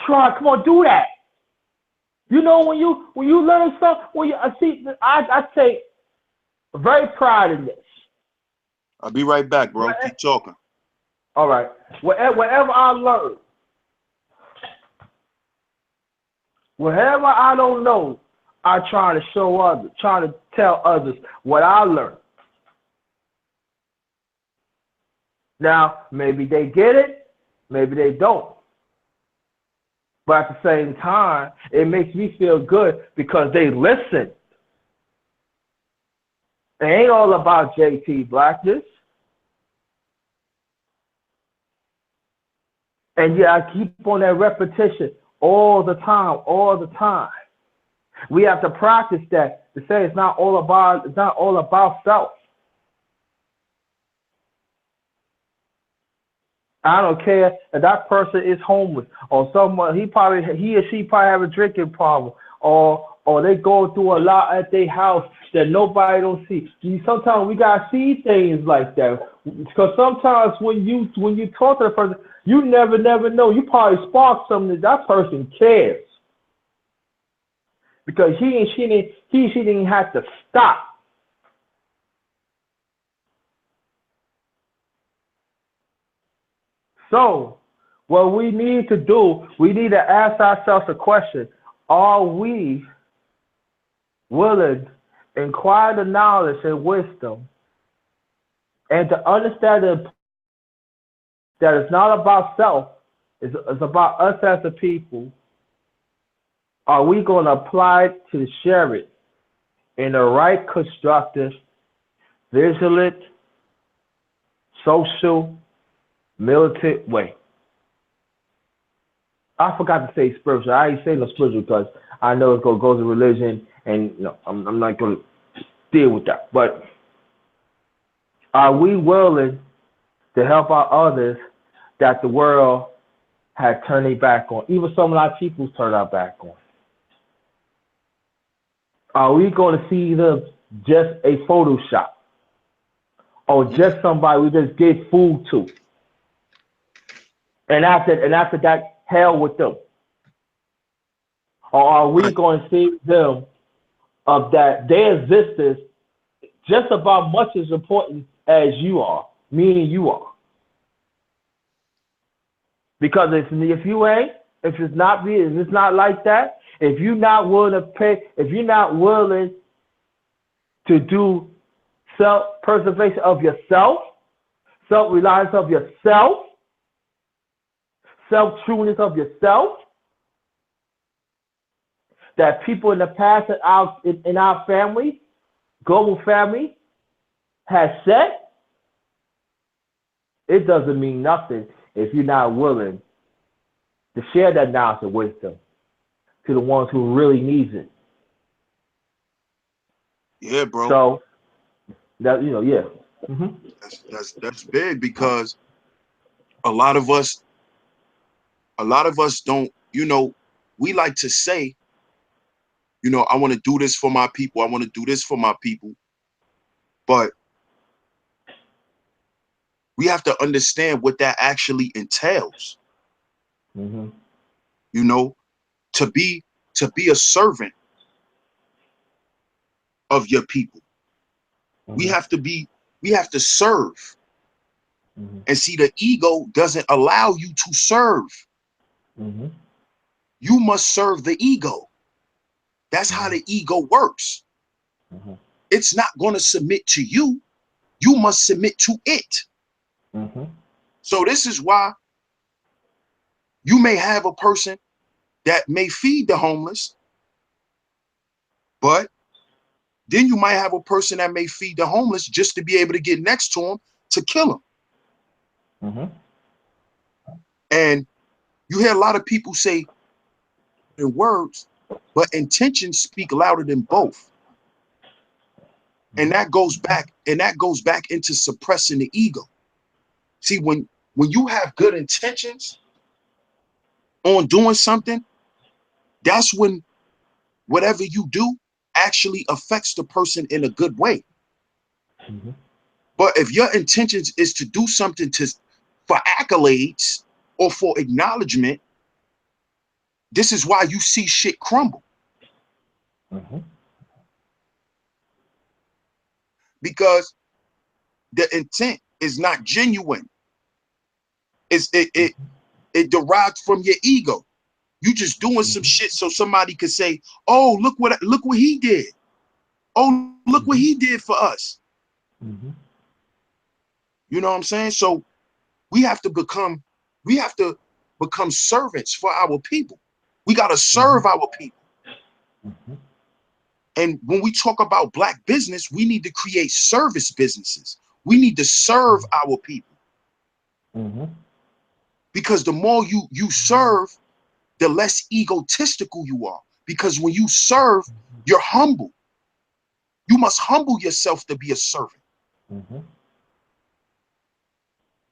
S2: come on, do that. You know, when you learn something, I take very pride in this.
S1: I'll be right back, bro. Keep talking.
S2: All right. Whatever I learn, whatever I don't know, I try to show others, try to tell others what I learned. Now, maybe they get it, maybe they don't. But at the same time, it makes me feel good because they listen. It ain't all about JT Blackness. And yeah, I keep on that repetition all the time. We have to practice that to say it's not all about self. I don't care if that person is homeless or someone he or she probably have a drinking problem or they go through a lot at their house that nobody don't see. Sometimes we gotta see things like that because sometimes when you talk to the person, you never know. You probably spark something that person cares because she didn't have to stop. So, what we need to do, we need to ask ourselves a question. Are we willing to acquire the knowledge and wisdom and to understand that it's not about self, it's about us as a people? Are we going to apply it to share it in the right constructive, vigilant, social, militant way? I forgot to say spiritual. I ain't saying no spiritual because I know it goes to religion, and I'm not going to deal with that. But are we willing to help out others that the world had turned their back on? Even some of our people's turned our back on. Are we going to see them just a Photoshop or just somebody we just give food to? And after that, hell with them. Or are we going to see them of that their existence just about much as important as you are, me and you are? Because if it's not like that, if you're not willing to pay, if you're not willing to do self-preservation of yourself, self-reliance of yourself, self-trueness of yourself, that people in the past in our family, global family, has set, it doesn't mean nothing if you're not willing to share that knowledge and wisdom to the ones who really needs it.
S1: Yeah, bro.
S2: So that yeah. Mm-hmm.
S1: That's big because a lot of us A lot of us don't, we like to say, I want to do this for my people. I want to do this for my people. But we have to understand what that actually entails.
S2: Mm-hmm.
S1: To be a servant of your people. We
S2: Mm-hmm.
S1: have to serve.
S2: Mm-hmm.
S1: And see, the ego doesn't allow you to serve.
S2: Mm-hmm.
S1: You must serve the ego. That's how the ego works.
S2: Mm-hmm.
S1: It's not going to submit to you. You must submit to it.
S2: Mm-hmm.
S1: So this is why you may have a person that may feed the homeless, but then you might have a person that may feed the homeless just to be able to get next to him to kill him.
S2: Mm-hmm.
S1: And you hear a lot of people say in words, but intentions speak louder than both. And that goes back, into suppressing the ego. See, when you have good intentions on doing something, that's when whatever you do actually affects the person in a good way.
S2: Mm-hmm.
S1: But if your intentions is to do something for accolades or for acknowledgement, this is why you see shit crumble.
S2: Mm-hmm.
S1: Because the intent is not genuine. It derived from your ego. You just doing some
S2: Mm-hmm.
S1: shit so somebody could say, "Oh, look what he did. Oh, look what
S2: Mm-hmm.
S1: he did for us."
S2: Mm-hmm.
S1: You know what I'm saying? So we have to become servants for our people. We got to
S2: Mm-hmm.
S1: serve our people.
S2: Mm-hmm.
S1: And when we talk about black business, we need to create service businesses. We need to serve our people.
S2: Mm-hmm.
S1: Because the more you serve, the less egotistical you are. Because when you serve, you're humble. You must humble yourself to be a servant.
S2: Mm-hmm.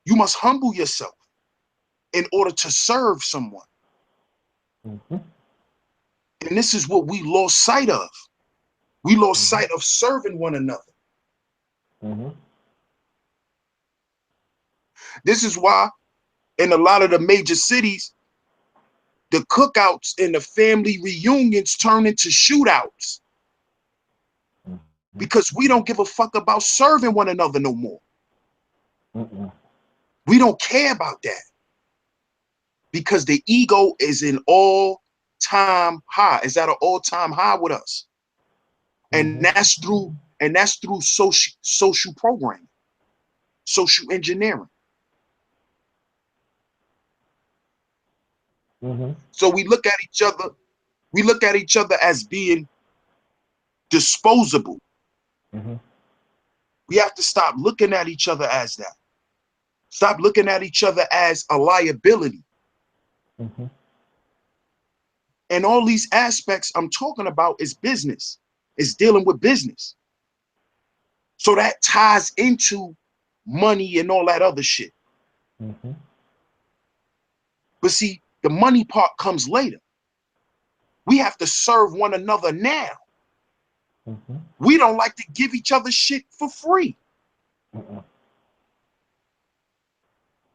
S1: You must humble yourself in order to serve someone.
S2: Mm-hmm.
S1: And this is what we lost sight of. We lost
S2: Mm-hmm.
S1: sight of serving one another.
S2: Mm-hmm.
S1: This is why in a lot of the major cities, the cookouts and the family reunions turn into shootouts because we don't give a fuck about serving one another no more.
S2: Mm-hmm.
S1: We don't care about that because the ego is an all-time high. Is at an all-time high with us. And
S2: Mm-hmm.
S1: that's through social programming, social engineering.
S2: Mm-hmm.
S1: So we look at each other as being disposable.
S2: Mm-hmm.
S1: We have to stop looking at each other as that. Stop looking at each other as a liability.
S2: Mm-hmm.
S1: And all these aspects I'm talking about is business. It's dealing with business. So that ties into money and all that other shit.
S2: Mm-hmm.
S1: But see, the money part comes later. We have to serve one another now.
S2: Mm-hmm.
S1: We don't like to give each other shit for free.
S2: Mm-hmm.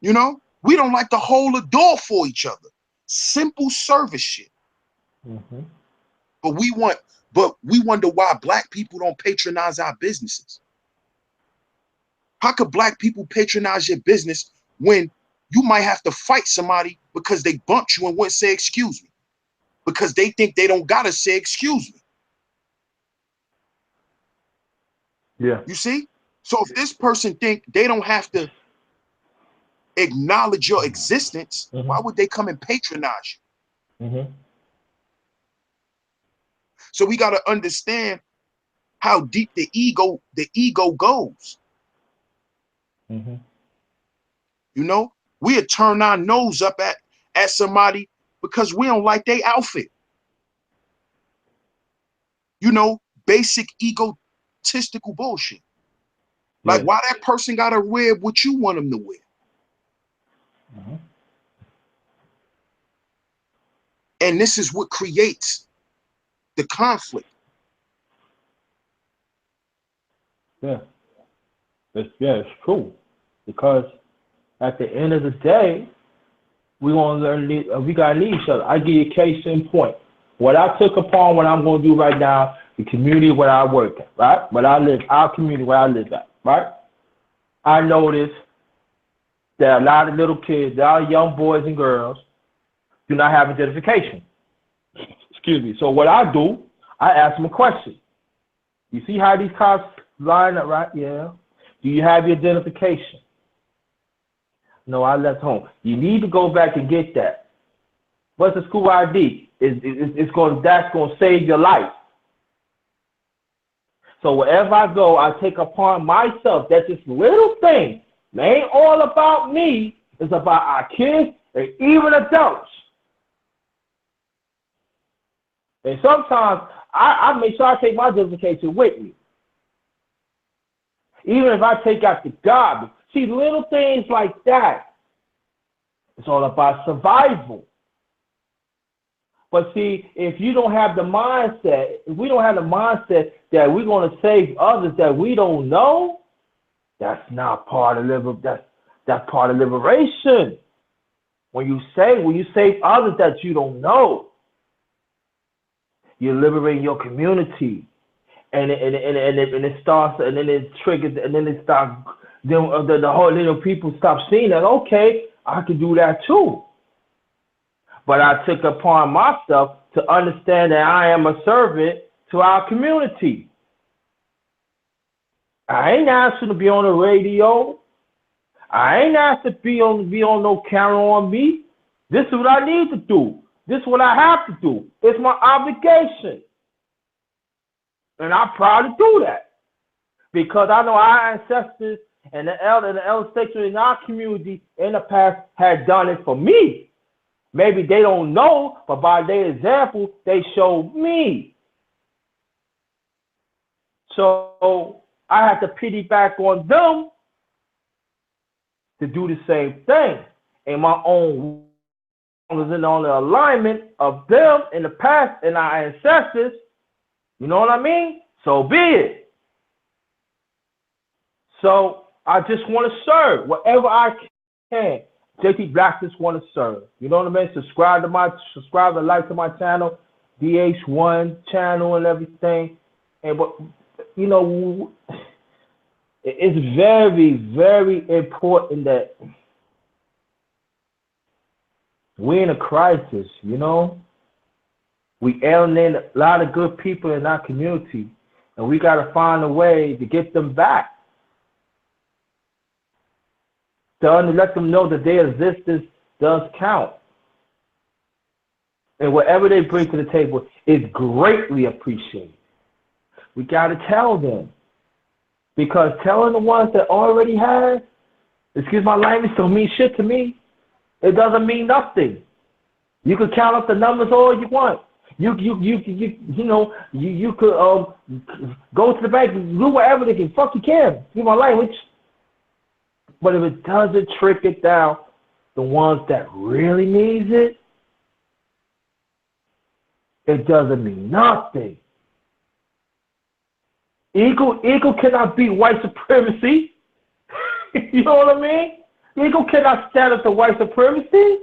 S1: We don't like to hold a door for each other. Simple service shit.
S2: Mm-hmm.
S1: But we wonder why black people don't patronize our businesses. How could black people patronize your business when you might have to fight somebody because they bumped you and wouldn't say excuse me? Because they think they don't gotta say excuse me.
S2: Yeah.
S1: You see? So if this person think they don't have to acknowledge your existence,
S2: Mm-hmm.
S1: why would they come and patronize you?
S2: Mm-hmm.
S1: So we gotta understand how deep the ego goes.
S2: Mm-hmm.
S1: You know, we'll turn our nose up at somebody because we don't like their outfit. Basic egotistical bullshit. Like,
S2: Yeah.
S1: why that person gotta wear what you want them to wear?
S2: Mm-hmm.
S1: And this is what creates the conflict.
S2: Yeah, it's true. Because at the end of the day, we gonna learn. We gotta lead each other. I give you a case in point. What I took upon, what I'm gonna do right now, the community where I work at, right? Where I live, our community where I live at, right? I noticed that a lot of little kids, a lot of young boys and girls, do not have identification. Excuse me. So what I do, I ask them a question. You see how these cops line up, right? Yeah. Do you have your identification? No, I left home. You need to go back and get that. What's the school ID? That's going to save your life. So wherever I go, I take upon myself that this little thing, it ain't all about me. It's about our kids and even adults. And sometimes I make sure I take my identification with me. Even if I take out the garbage. See, little things like that. It's all about survival. But see, if you don't have the mindset, if we don't have the mindset that we're going to save others that we don't know, that's not part of that's part of liberation. When you save others that you don't know, you're liberating your community, and it starts, and then it triggers, and then it starts. Then the whole little people stop seeing that. Okay, I can do that too. But I took upon myself to understand that I am a servant to our community. I ain't asking to be on the radio. I ain't asked to be on no camera on me. This is what I need to do. This is what I have to do. It's my obligation. And I'm proud to do that. Because I know our ancestors and the elder statesmen in our community in the past had done it for me. Maybe they don't know, but by their example, they showed me. So I have to pity back on them to do the same thing. And my own was in on the alignment of them in the past and our ancestors. You know what I mean? So be it. So I just want to serve whatever I can. JT Black just want to serve. You know what I mean? Subscribe and like to my channel, DH1 channel and everything. And but you know, it's very, very important that we're in a crisis, you know. We alienate a lot of good people in our community, and we got to find a way to get them back. To let them know that their existence does count. And whatever they bring to the table is greatly appreciated. We got to tell them. Because telling the ones that already have, excuse my language, don't mean shit to me. It doesn't mean nothing. You can count up the numbers all you want. You could go to the bank and do whatever they can. Fuck you can. Excuse my language. But if it doesn't trickle down the ones that really needs it, it doesn't mean nothing. Eagle cannot beat white supremacy. You know what I mean? Eagle cannot stand up to white supremacy.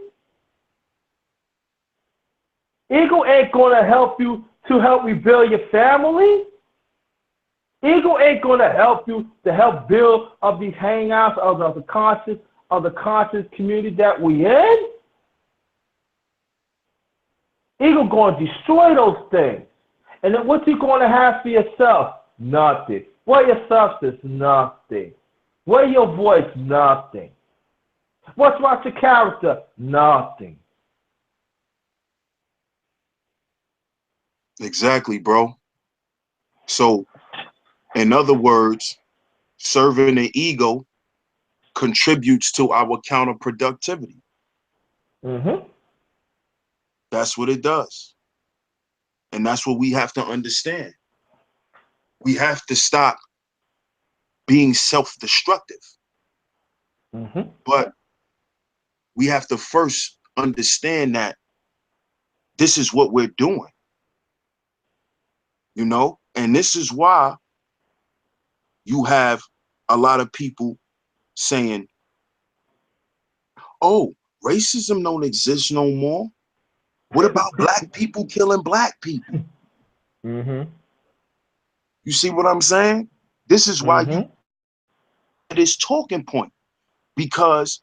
S2: Eagle ain't gonna help you to help rebuild your family. Eagle ain't gonna help you to help build up these hangouts of the conscious community that we in. Eagle gonna destroy those things. And then what you gonna have for yourself? Nothing. What your substance? Nothing. What your voice? Nothing. What's about your character? Nothing.
S1: Exactly, bro. So, in other words, serving the ego contributes to our counterproductivity.
S2: Mm-hmm.
S1: That's what it does. And that's what we have to understand. We have to stop being self-destructive.
S2: Mm-hmm.
S1: But we have to first understand that this is what we're doing, you know? And this is why you have a lot of people saying, oh, racism don't exist no more. What about black people killing black people?
S2: Mm-hmm.
S1: You see what I'm saying? This is why you
S2: Mm-hmm.
S1: this talking point, because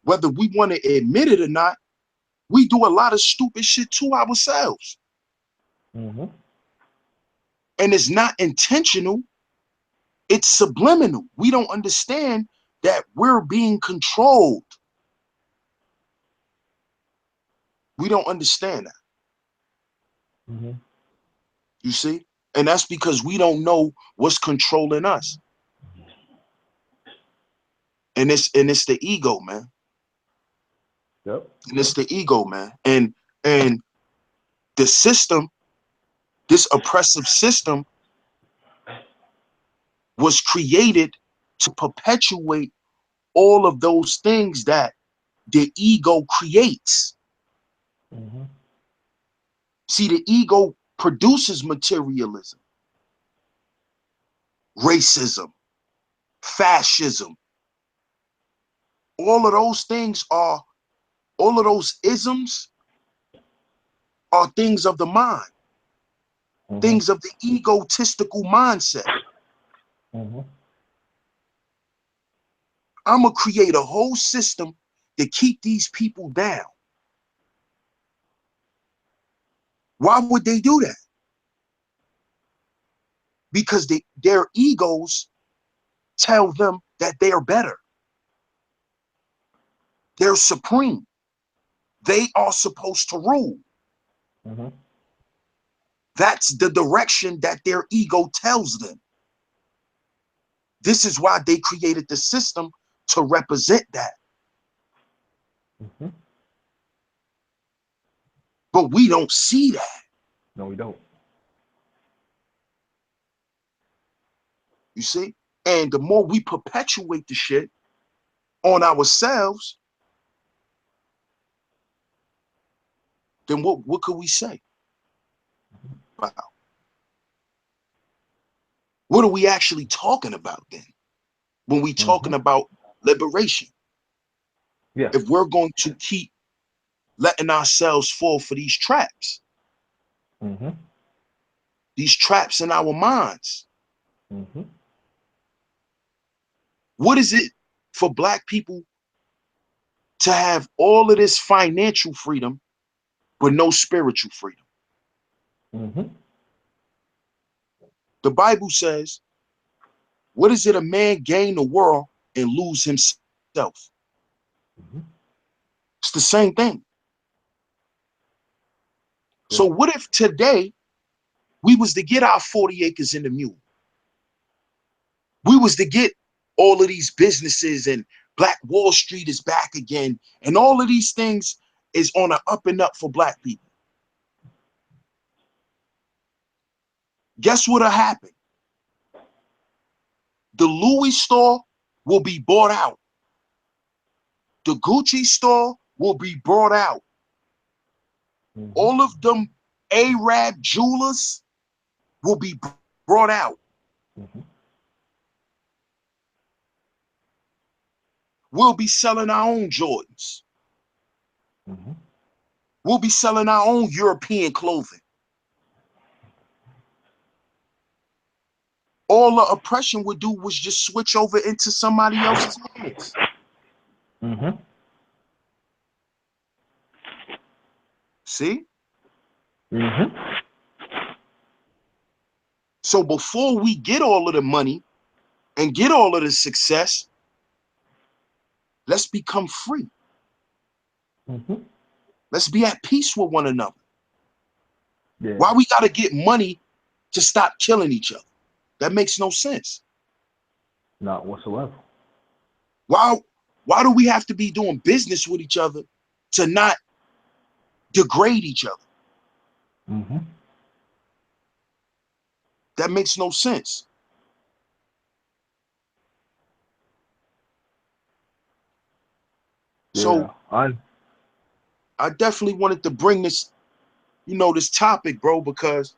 S1: whether we want to admit it or not, we do a lot of stupid shit to ourselves.
S2: Mm-hmm.
S1: And it's not intentional, it's subliminal. We don't understand that we're being controlled. We don't understand that.
S2: Mm-hmm.
S1: You see? And that's because we don't know what's controlling us. And it's the ego, man.
S2: Yep.
S1: And it's the ego, man. And the system, this oppressive system, was created to perpetuate all of those things that the ego creates.
S2: Mm-hmm.
S1: See, the ego produces materialism, racism, fascism. All of those things are, all of those isms are things of the mind,
S2: Mm-hmm.
S1: things of the egotistical mindset.
S2: Mm-hmm.
S1: I'm going to create a whole system to keep these people down. Why would they do that? Because their egos tell them that they are better. They're supreme. They are supposed to rule.
S2: Mm-hmm.
S1: That's the direction that their ego tells them. This is why they created the system, to represent that.
S2: Mm-hmm.
S1: But we don't see that.
S2: No, we don't.
S1: You see? And the more we perpetuate the shit on ourselves, then what could we say? Wow. What are we actually talking about then? When we
S2: Mm-hmm.
S1: talking about liberation,
S2: Yeah.
S1: if we're going to keep letting ourselves fall for
S2: Mm-hmm.
S1: these traps in our minds,
S2: Mm-hmm.
S1: what is it for black people to have all of this financial freedom, but no spiritual freedom?
S2: Mm-hmm.
S1: The Bible says, what is it a man gain the world and lose himself?
S2: Mm-hmm.
S1: It's the same thing.
S2: Yeah.
S1: So what if today we was to get our 40 acres in the mule? We was to get all of these businesses, and Black Wall Street is back again, and all of these things is on an up and up for black people. Guess what'll happen? The Louis store will be bought out. The Gucci store will be brought out.
S2: Mm-hmm.
S1: All of them Arab jewelers will be brought out.
S2: Mm-hmm.
S1: We'll be selling our own Jordans.
S2: Mm-hmm.
S1: We'll be selling our own European clothing. All the oppression would do was just switch over into somebody else's hands.
S2: Mm-hmm.
S1: See?
S2: Mm-hmm.
S1: So before we get all of the money and get all of the success, let's become free.
S2: Mm-hmm.
S1: Let's be at peace with one another.
S2: Yeah.
S1: Why we got to get money to stop killing each other? That makes no sense.
S2: Not whatsoever.
S1: Why why do we have to be doing business with each other to not degrade each other?
S2: Mm-hmm.
S1: That makes no sense.
S2: Yeah.
S1: So I definitely wanted to bring this, this topic, bro, because,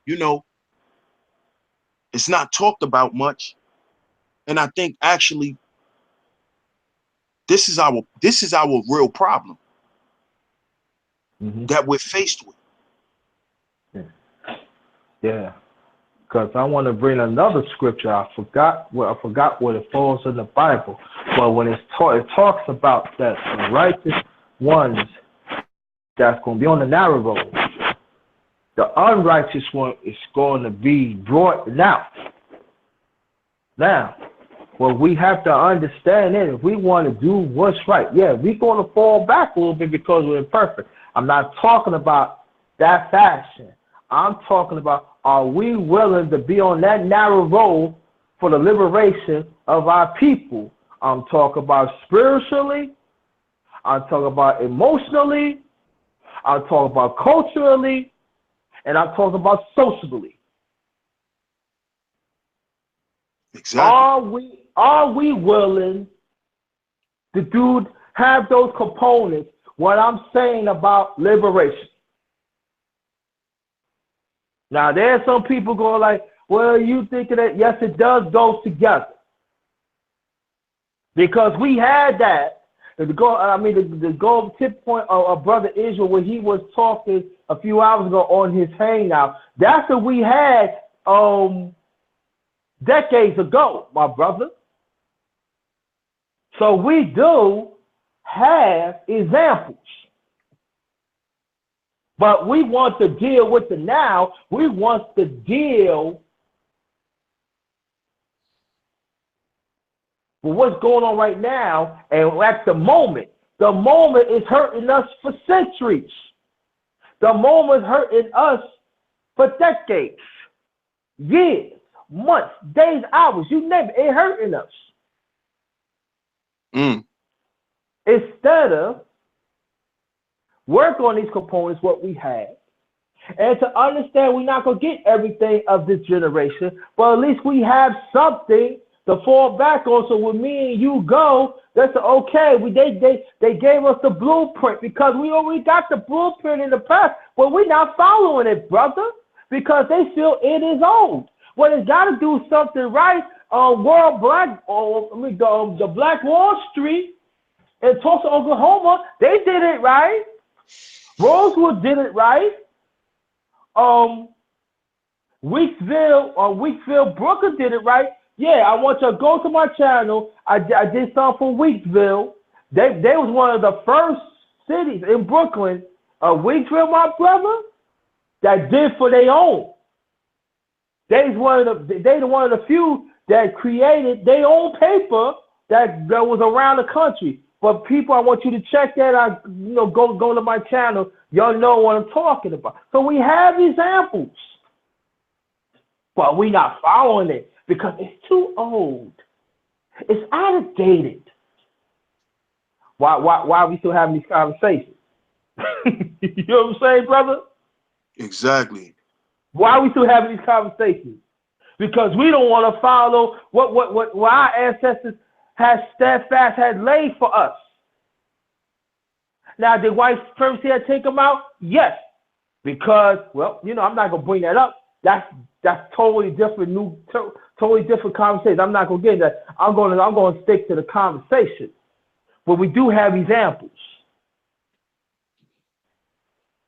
S1: you know, it's not talked about much. And I think actually this is our real problem that we're faced with.
S2: Yeah. Because I want to bring another scripture. I forgot what it falls in the Bible. But when it talks about that the righteous ones that's going to be on the narrow road, the unrighteous one is going to be brought out. Now, what we have to understand is if we want to do what's right, yeah, we're going to fall back a little bit because we're imperfect. I'm not talking about that fashion. I'm talking about, are we willing to be on that narrow road for the liberation of our people? I'm talking about spiritually. I'm talking about emotionally. I'm talking about culturally. And I'm talking about socially.
S1: Exactly.
S2: Are we willing to have those components, what I'm saying about liberation? Now, there's some people going like, well, you thinking that, yes, it does go together. Because we had that. The goal tip point of Brother Israel when he was talking a few hours ago on his hangout, that's what we had decades ago, my brother. So we do have examples. But we want to deal with the now. We want to deal with what's going on right now. And at the moment is hurting us for centuries. The moment is hurting us for decades, years, months, days, hours, you name it, it's hurting us. Instead of work on these components, what we have, and to understand we're not going to get everything of this generation, but at least we have something to fall back on. So when me and you go, that's okay. They gave us the blueprint because we already got the blueprint in the past, but we're not following it, brother, because they feel it is old. Well, it's got to do something right. The Black Wall Street in Tulsa, Oklahoma, they did it right. Rosewood did it right. Weeksville, Brooklyn did it right. Yeah, I want you to go to my channel. I did something for Weeksville. They was one of the first cities in Brooklyn, Weeksville, my brother, that did for their own. They one of the few that created their own paper that was around the country. But people, I want you to check that out. Go to my channel. Y'all know what I'm talking about. So we have examples, but we're not following it because it's too old. It's outdated. Why are we still having these conversations? You know what I'm saying, brother?
S1: Exactly.
S2: Why are we still having these conversations? Because we don't want to follow what our ancestors had laid for us. Now, did white supremacy take them out? Yes. Because, I'm not going to bring that up. That's totally different, totally different conversation. I'm not going to get into that. I'm going to stick to the conversation. But we do have examples.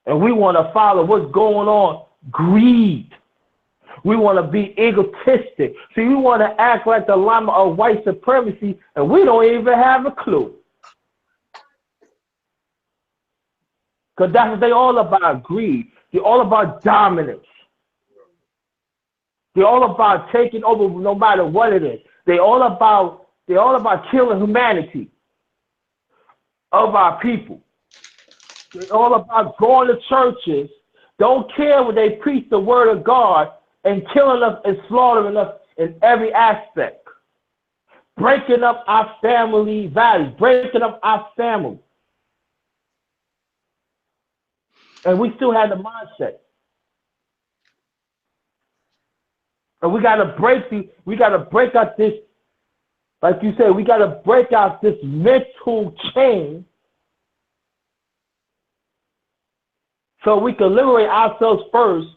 S2: And we want to follow what's going on. Greed. We want to be egotistic. See, we want to act like the llama of white supremacy, and we don't even have a clue. Because that's what they're all about, greed. They're all about dominance. They're all about taking over no matter what it is. They're all about killing humanity of our people. They're all about going to churches, don't care when they preach the word of God, and killing us and slaughtering us in every aspect. Breaking up our family values, breaking up our family. And we still have the mindset. And we gotta break out this, like you said, we gotta break out this mental chain So we can liberate ourselves first.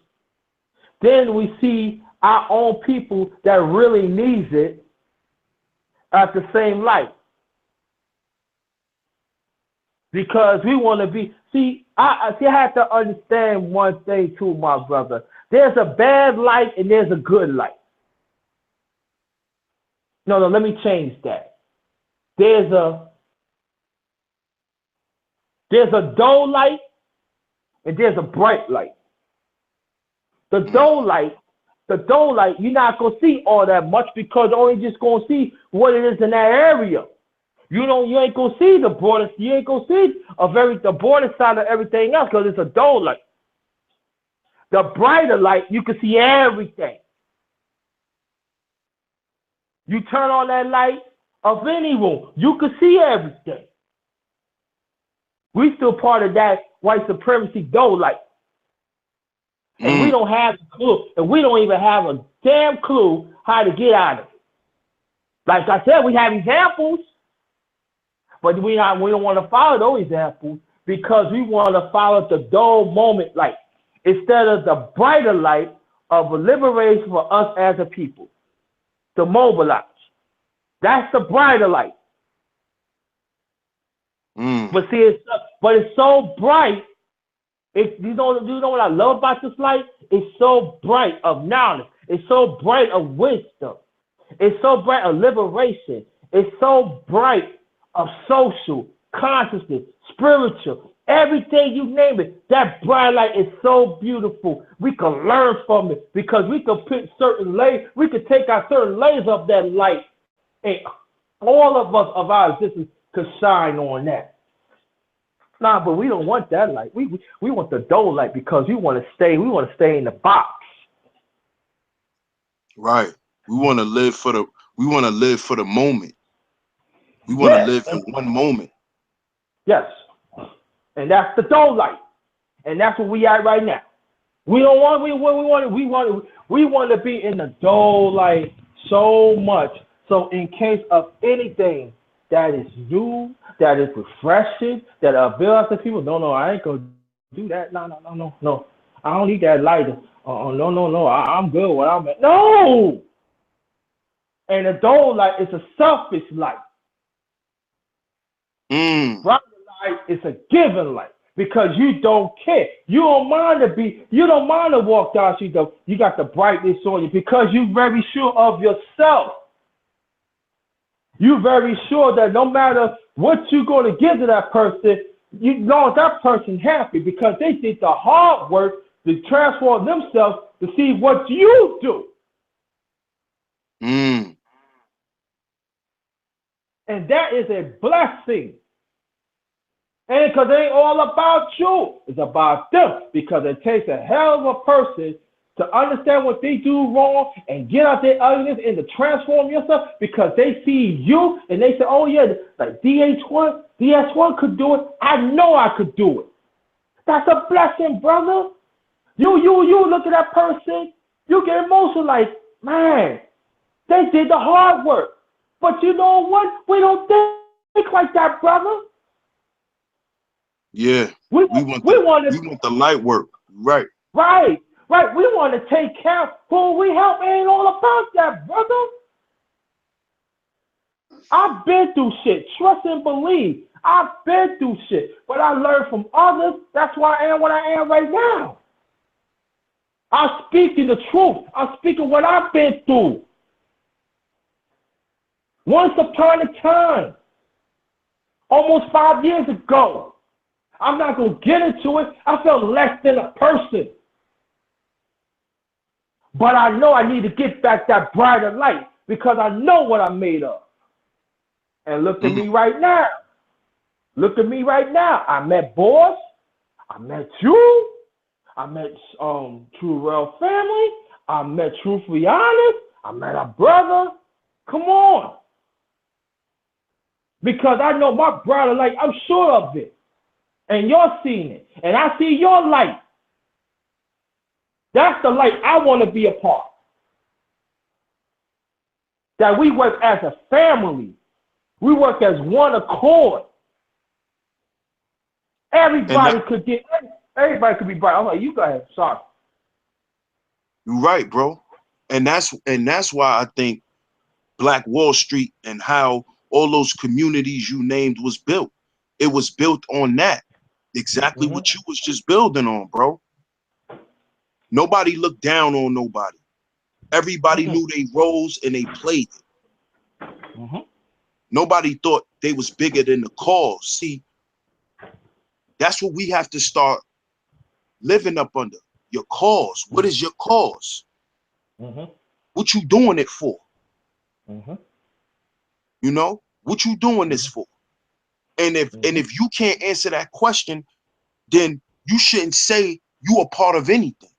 S2: Then we see our own people that really needs it at the same light. Because we want to be, I have to understand one thing too, my brother. There's a bad light and there's a good light. No, let me change that. There's a dull light and there's a bright light. The dull light, you're not going to see all that much because you're only just going to see what it is in that area. You ain't going to see the broader, you ain't going to see the broader side of everything else because it's a dull light. The brighter light, you can see everything. You turn on that light of any room, you can see everything. We still part of that white supremacy dull light. And we don't have a clue, and we don't even have a damn clue how to get out of it. Like I said, we have examples, but we don't want to follow those examples because we want to follow the dull moment light instead of the brighter light of a liberation for us as a people to mobilize. That's the brighter light. But see, it's so bright. You know what I love about this light? It's so bright of knowledge. It's so bright of wisdom. It's so bright of liberation. It's so bright of social, consciousness, spiritual, everything you name it. That bright light is so beautiful. We can learn from it because we can pick certain layers. We can take out certain layers of that light, and all of us of our existence could shine on that. Nah, but we don't want that light. We want the dull light because we want to stay in the box.
S1: Right. We want to live for the moment. We want to live in one moment.
S2: Yes. And that's the dull light. And that's where we at right now. We want to be in the dull light so much. So in case of anything that is new, that is refreshing, that builds to people. No, I ain't gonna do that. No. I don't need that light. No. I'm good where I'm at. No. And the dull light is a selfish light. Bright light is a given light because you don't care. You don't mind to walk down the street though. You got the brightness on you because you're very sure of yourself. You're very sure that no matter what you're going to give to that person, you know that person happy because they did the hard work to transform themselves to see what you do. And that is a blessing. And because it ain't all about you, it's about them because it takes a hell of a person to understand what they do wrong and get out their ugliness and to transform yourself because they see you and they say, oh yeah, like DS1 could do it. I know I could do it. That's a blessing, brother. You look at that person, you get emotional like, man, they did the hard work. But you know what? We don't think like that, brother.
S1: Yeah. We want the light work. Right.
S2: Right. We want to take care of who we help. It ain't all about that, brother. I've been through shit. Trust and believe. I've been through shit. But I learned from others. That's why I am what I am right now. I'm speaking the truth. I'm speaking what I've been through. Once upon a time, almost 5 years ago, I'm not going to get into it. I felt less than a person. But I know I need to get back that brighter light because I know what I'm made of. And look at me right now. I met Boss. I met you. I met True Real Family. I met Truthfully Honest. I met our brother. Come on. Because I know my brighter light, I'm sure of it. And you're seeing it. And I see your light. That's the light I want to be a part. That we work as a family. We work as one accord. Everybody could get Everybody could be bright. I'm like, you go ahead. Sorry.
S1: You're right, bro. And that's why I think Black Wall Street and how all those communities you named was built. It was built on that. Exactly what you was just building on, bro. Nobody looked down on nobody. Everybody knew they roles and they played it. Nobody thought they was bigger than the cause. See, that's what we have to start living up under. Your cause. What is your cause? What you doing it for? You know, what you doing this for? And if you can't answer that question, then you shouldn't say you are part of anything.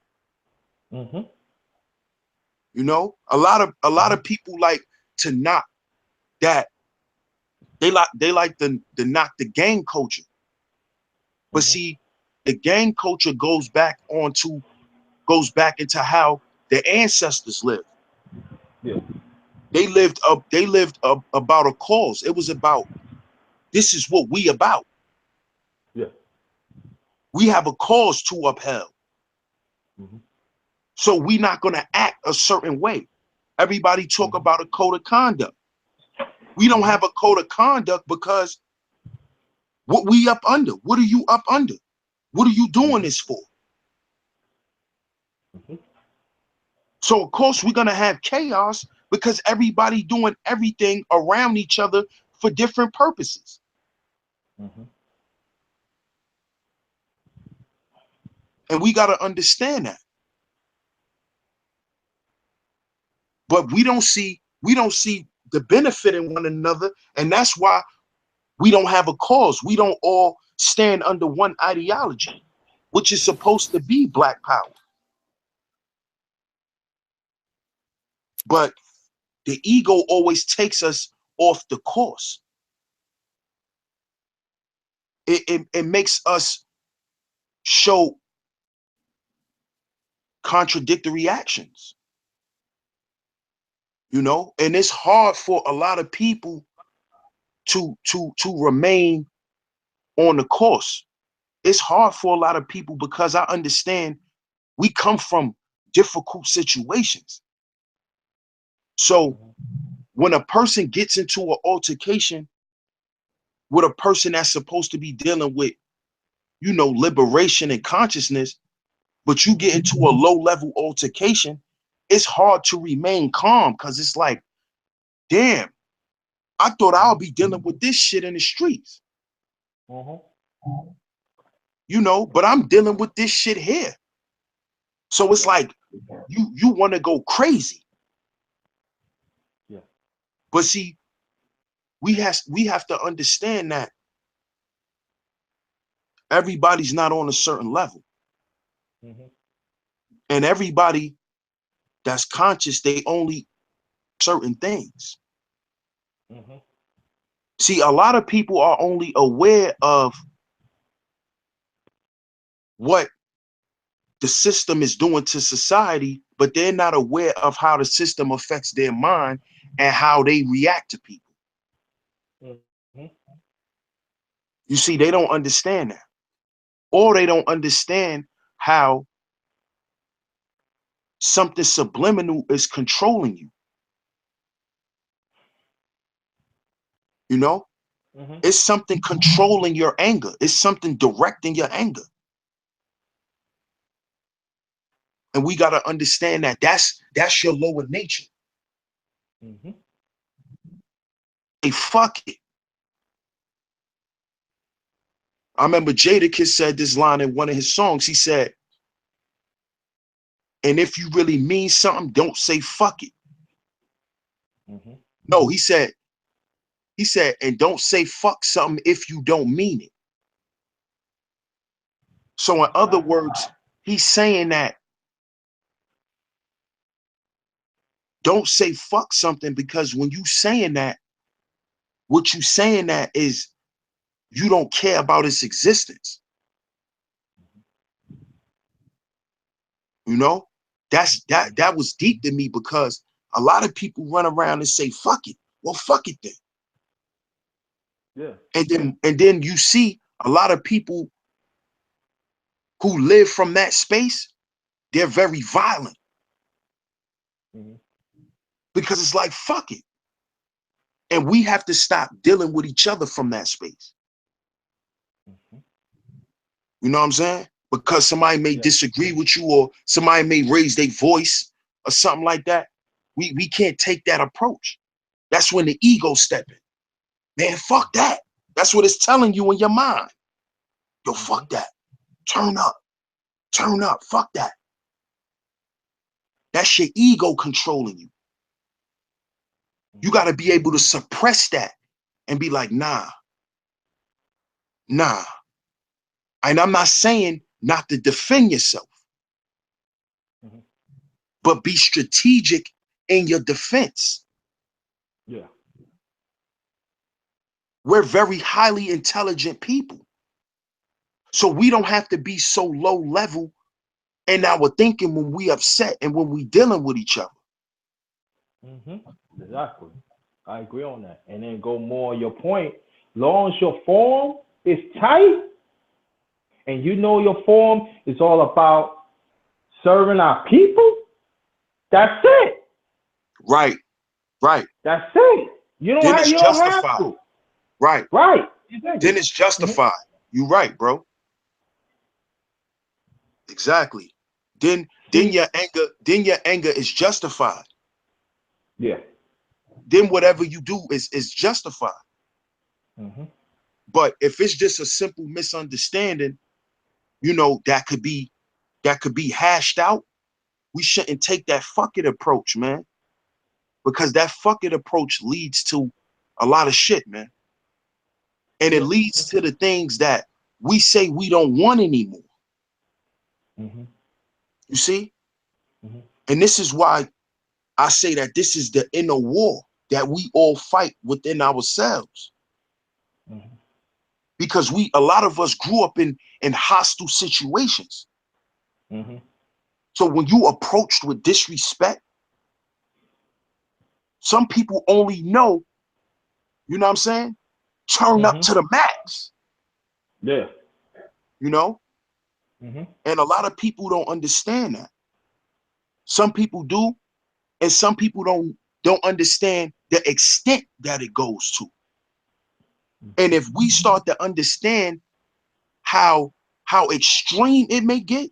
S1: You know, a lot of people like to knock that. They like to knock the gang culture. But see, the gang culture goes back into how their ancestors lived.
S2: Yeah.
S1: They lived about a cause. It was about, this is what we about.
S2: Yeah.
S1: We have a cause to upheld. So we not gonna act a certain way. Everybody talk about a code of conduct. We don't have a code of conduct because what we up under? What are you up under? What are you doing this for? So of course we're gonna have chaos because everybody doing everything around each other for different purposes. And we gotta understand that. But we don't see the benefit in one another, and that's why we don't have a cause. We don't all stand under one ideology, which is supposed to be Black power. But the ego always takes us off the course. It makes us show contradictory actions, you know, and it's hard for a lot of people to remain on the course. It's hard for a lot of people because I understand we come from difficult situations. So when a person gets into an altercation with a person that's supposed to be dealing with, you know, liberation and consciousness, but you get into a low level altercation, it's hard to remain calm because it's like, damn, I thought I'll be dealing with this shit in the streets, you know, but I'm dealing with this shit here. So it's like you want to go crazy.
S2: Yeah.
S1: But see, we have to understand that everybody's not on a certain level. And everybody that's conscious, they only certain things. See, a lot of people are only aware of what the system is doing to society, but they're not aware of how the system affects their mind and how they react to people. You see, they don't understand that. Or they don't understand how something subliminal is controlling you. You know, it's something controlling your anger. It's something directing your anger. And we got to understand that that's your lower nature. Hey, fuck it. I remember Jadakiss said this line in one of his songs. He said, and if you really mean something, don't say fuck it. No, he said, and don't say fuck something if you don't mean it. So in other words, he's saying that don't say fuck something, because when you saying that, what you saying that is you don't care about its existence. You know, that was deep to me, because a lot of people run around and say fuck it. Well, fuck it then.
S2: Yeah.
S1: And then you see a lot of people who live from that space, they're very violent. Because it's like, fuck it. And we have to stop dealing with each other from that space. You know what I'm saying? Because somebody may disagree with you, or somebody may raise their voice or something like that. We can't take that approach. That's when the ego step in. Man, fuck that. That's what it's telling you in your mind. Yo, fuck that. Turn up. Turn up. Fuck that. That's your ego controlling you. You got to be able to suppress that and be like, nah. And I'm not saying not to defend yourself, but be strategic in your defense.
S2: Yeah.
S1: We're very highly intelligent people. So we don't have to be so low level in our thinking when we upset and when we dealing with each other.
S2: Exactly. I agree on that. And then go more on your point. Long as your form is tight and you know your form is all about serving our people, that's it.
S1: Right.
S2: That's it. You don't have to.
S1: Right.
S2: Exactly.
S1: Then it's justified. You right, bro. Exactly. Then your anger is justified.
S2: Yeah.
S1: Then whatever you do is justified. But if it's just a simple misunderstanding, you know, that could be hashed out. We shouldn't take that fuck it approach, man. Because that fuck it approach leads to a lot of shit, man. And it leads to the things that we say we don't want anymore. You see? And this is why I say that this is the inner war that we all fight within ourselves. Because a lot of us grew up in hostile situations. So when you approached with disrespect, some people only know, you know what I'm saying? Turn up to the max.
S2: Yeah.
S1: You know? And a lot of people don't understand that. Some people do, and some people don't understand the extent that it goes to. And if we start to understand how extreme it may get,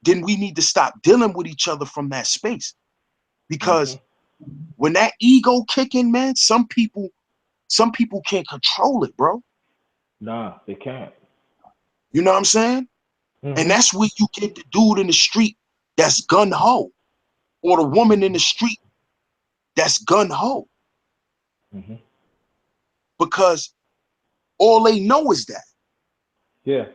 S1: then we need to stop dealing with each other from that space. Because when that ego kick in, man, some people can't control it, bro.
S2: Nah, they can't.
S1: You know what I'm saying? And that's where you get the dude in the street that's gun-ho, or the woman in the street that's gun-ho. Because all they know is that.
S2: Yeah.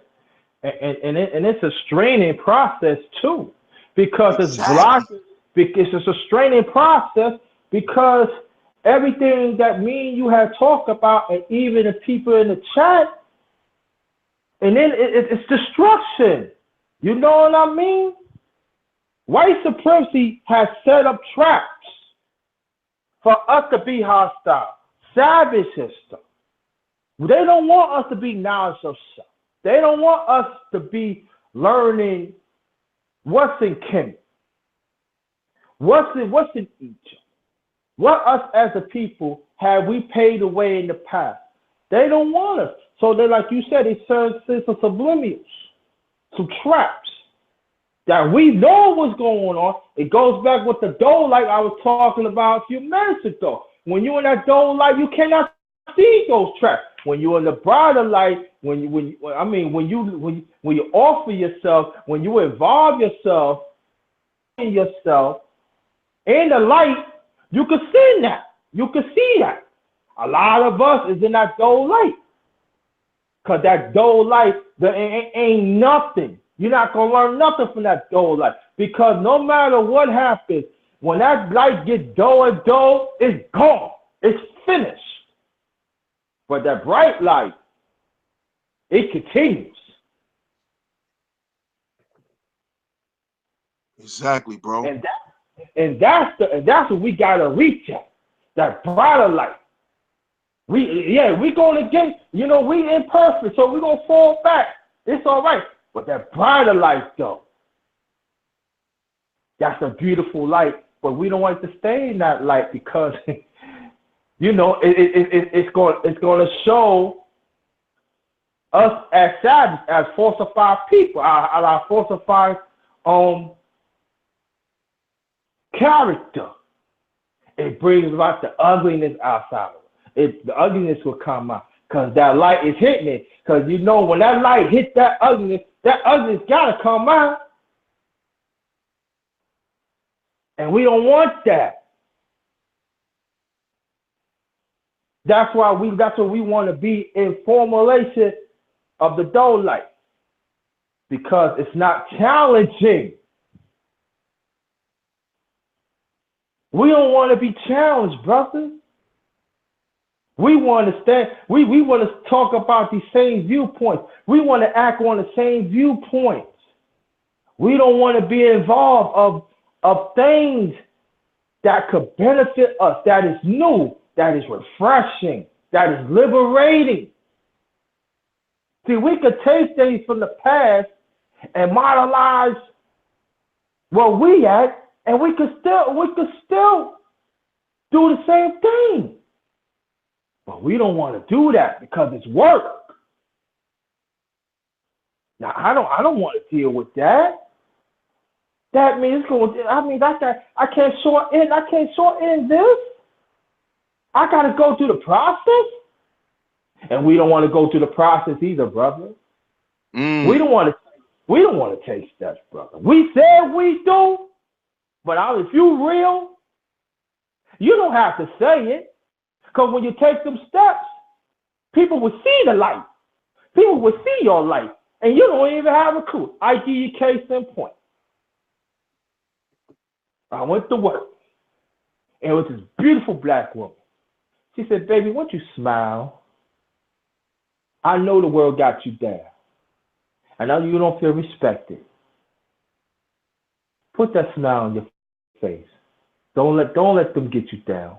S2: And it's a straining process too, because it's blocking. Because it's a straining process, because everything that me and you have talked about, and even the people in the chat, and then it's destruction. You know what I mean? White supremacy has set up traps for us to be hostile, savage system. They don't want us to be knowledge of self. They don't want us to be learning what's in Kemet, what's in Egypt, what us as a people have we paid away in the past. They don't want us. So they, like you said, they serve some subliminals, some traps that we know what's going on. It goes back with the dough light I was talking about a few minutes ago. When you're in that dough light, you cannot see those traps. When you're in the brighter light, when you offer yourself, when you involve yourself in the light, you can see that. You can see that. A lot of us is in that dough light. Because that dough light, there ain't nothing. You're not going to learn nothing from that dough light. Because no matter what happens, when that light gets dull and dull, it's gone. It's finished. But that bright light, it continues.
S1: Exactly, bro.
S2: And that's what we gotta reach at. That brighter light. We gonna get, we imperfect, so we're gonna fall back. It's all right. But that brighter light, though, that's a beautiful light. But we don't want to stay in that light because, you know, it's going to show us as savages, as falsified people, our falsified character. It brings about the ugliness outside of it. The ugliness will come out because that light is hitting it. Because you know when that light hits that ugliness gotta come out. And we don't want that. That's what we want to be in formulation of the dough light. Because it's not challenging. We don't want to be challenged, brothers. We want to stand, we want to talk about these same viewpoints. We want to act on the same viewpoints. We don't want to be involved of things that could benefit us, that is new, that is refreshing, that is liberating. See, we could take things from the past and modelize where we at, and we could still do the same thing. But we don't want to do that because it's work. Now I don't want to deal with that. That means I can't short in this. I gotta go through the process. And we don't want to go through the process either, brother. We don't want to take steps, brother. We said we do, but if you real, you don't have to say it. Because when you take them steps, people will see the light. People will see your light. And you don't even have a clue. I give you case in point. I went to work. And it was this beautiful black woman. She said, baby, won't you smile? I know the world got you down. I know you don't feel respected. Put that smile on your face. Don't let them get you down.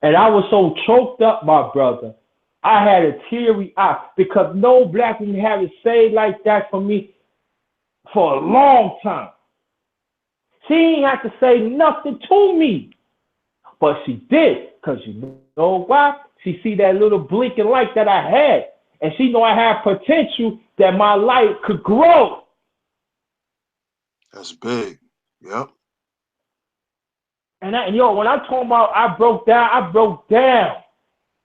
S2: And I was so choked up, my brother. I had a teary eye because no black woman had to say like that for me for a long time. She ain't had to say nothing to me. But she did, because you know why? She see that little blinking light that I had. And she know I had potential that my light could grow.
S1: That's big. Yep.
S2: And when I'm talking about I broke down.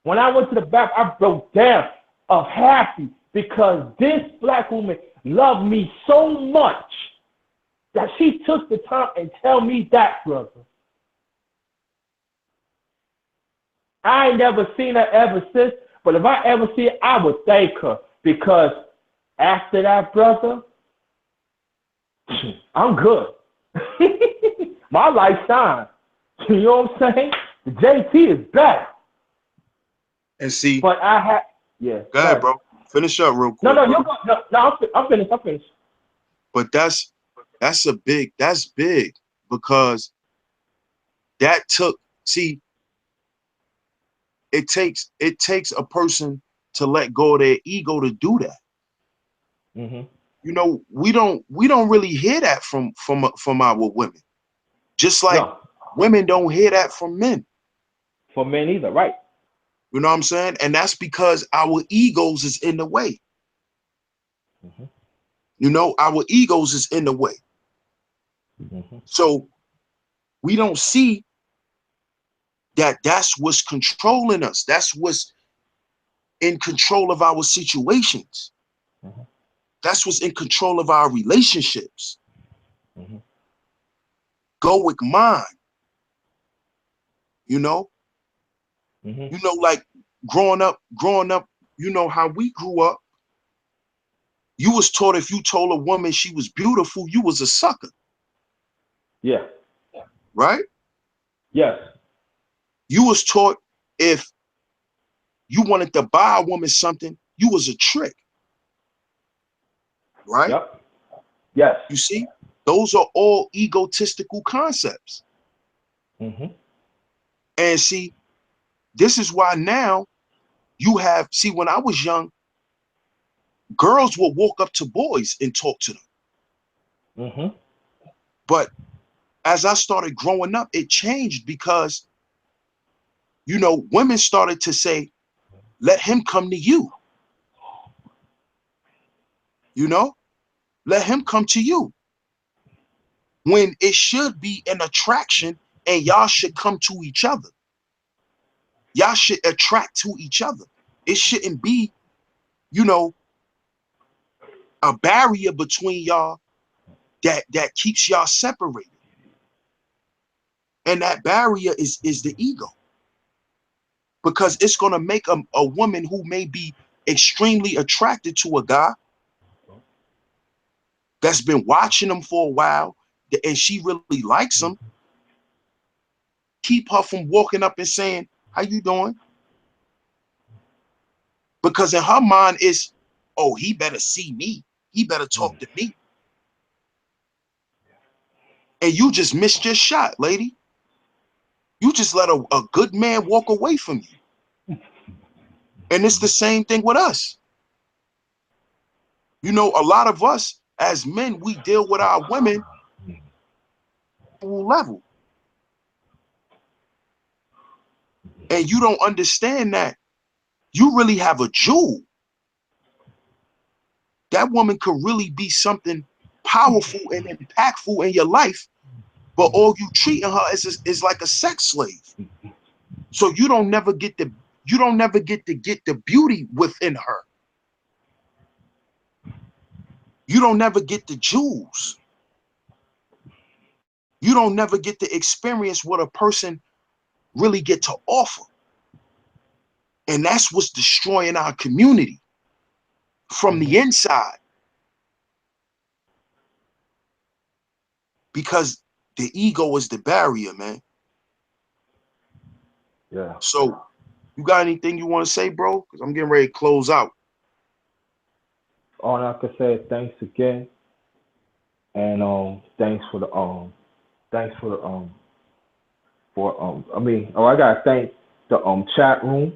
S2: When I went to the back, I broke down of happy because this black woman loved me so much that she took the time and tell me that, brother. I ain't never seen her ever since, but if I ever see her, I would thank her because after that, brother, I'm good. My life shines. You know what I'm saying? The JT is back.
S1: And see,
S2: but I had, yeah.
S1: Go ahead, bro. Finish up real quick.
S2: No, you go. No, I'm finished.
S1: But that's big because that took. See, it takes a person to let go of their ego to do that.
S2: Mm-hmm.
S1: You know, we don't really hear that from our women. Just like women don't hear that from men.
S2: For men either, right?
S1: You know what I'm saying? And that's because our egos is in the way.
S2: Mm-hmm.
S1: You know, our egos is in the way.
S2: Mm-hmm.
S1: So we don't see that that's what's controlling us. That's what's in control of our situations.
S2: Mm-hmm.
S1: That's what's in control of our relationships.
S2: Mm-hmm.
S1: Go with mine. You know?
S2: Mm-hmm.
S1: You know, like growing up, you know how we grew up. You was taught if you told a woman she was beautiful, you was a sucker.
S2: Yeah.
S1: Right?
S2: Yes.
S1: You was taught if you wanted to buy a woman something, you was a trick. Right?
S2: Yep. Yes.
S1: You see, those are all egotistical concepts.
S2: Mm-hmm.
S1: And see, this is why now you have, see, when I was young, girls will walk up to boys and talk to them.
S2: Mm-hmm.
S1: But as I started growing up, it changed because, you know, women started to say, let him come to you. You know, let him come to you. When it should be an attraction and y'all should come to each other. Y'all should attract to each other. It shouldn't be, you know, a barrier between y'all that keeps y'all separated. And that barrier is the ego. Because it's going to make a woman who may be extremely attracted to a guy that's been watching him for a while and she really likes him, keep her from walking up and saying, how you doing? Because in her mind is, oh, he better see me. He better talk to me. And you just missed your shot, lady. You just let a good man walk away from you. And it's the same thing with us. You know, a lot of us as men, we deal with our women level. And you don't understand that you really have a jewel. That woman could really be something powerful and impactful in your life, but all you treating her is like a sex slave. So you don't never get to get the beauty within her. You don't never get the jewels. You don't never get to experience what a person really get to offer. And that's what's destroying our community from the inside. Because the ego is the barrier, man.
S2: Yeah.
S1: So you got anything you want to say, bro? Because I'm getting ready to close out.
S2: All I can say is thanks again, and thanks for the I mean, I gotta thank the chat room,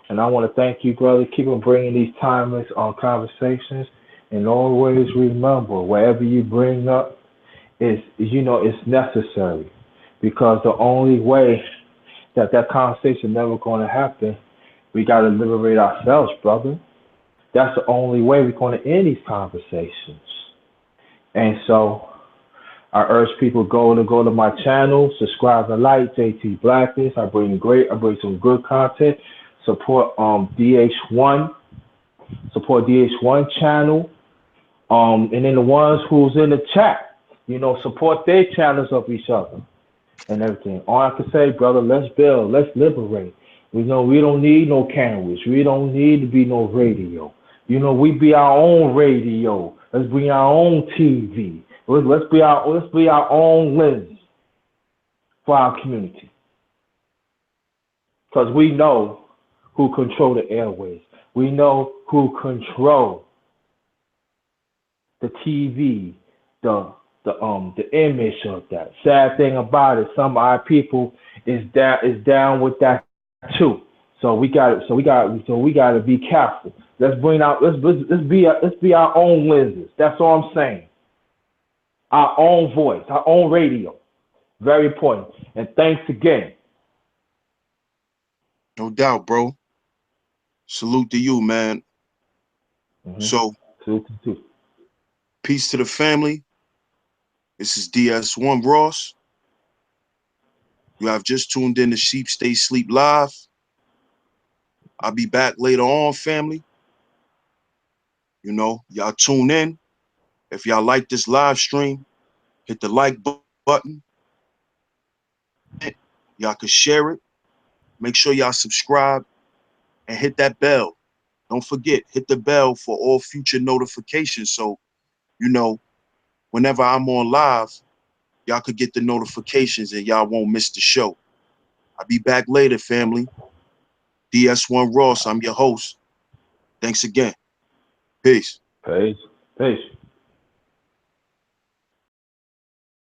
S2: and I want to thank you, brother. Keep on bringing these timeless conversations, and always remember, wherever you bring up, is it's necessary, because the only way that conversation never going to happen, we got to liberate ourselves, brother. That's the only way we're going to end these conversations. And so I urge people go to my channel, subscribe and like JT Blackness. I bring some good content. Support DH1, support DH1 channel. And then the ones who's in the chat, support their channels of each other and everything. All I can say, brother, let's build, let's liberate. We know we don't need no cameras. We don't need to be no radio. We be our own radio. Let's be our own TV. Let's be our own lens for our community. Because we know who control the airways. We know who control the TV, the image of that. Sad thing about it, some of our people is down with that too. So we got to be careful. Let's be our own lenses. That's all I'm saying. Our own voice, our own radio. Very important. And thanks again.
S1: No doubt, bro. Salute to you, man. So, peace to the family. This is DS1 Ross. You have just tuned in to Sheep Stay Sleep Live. I'll be back later on, family. Y'all tune in. If y'all like this live stream, hit the like button. Y'all can share it. Make sure y'all subscribe and hit that bell. Don't forget, hit the bell for all future notifications. So, whenever I'm on live, y'all could get the notifications and y'all won't miss the show. I'll be back later, family. DS1 Ross, I'm your host. Thanks again. Peace.
S2: Peace.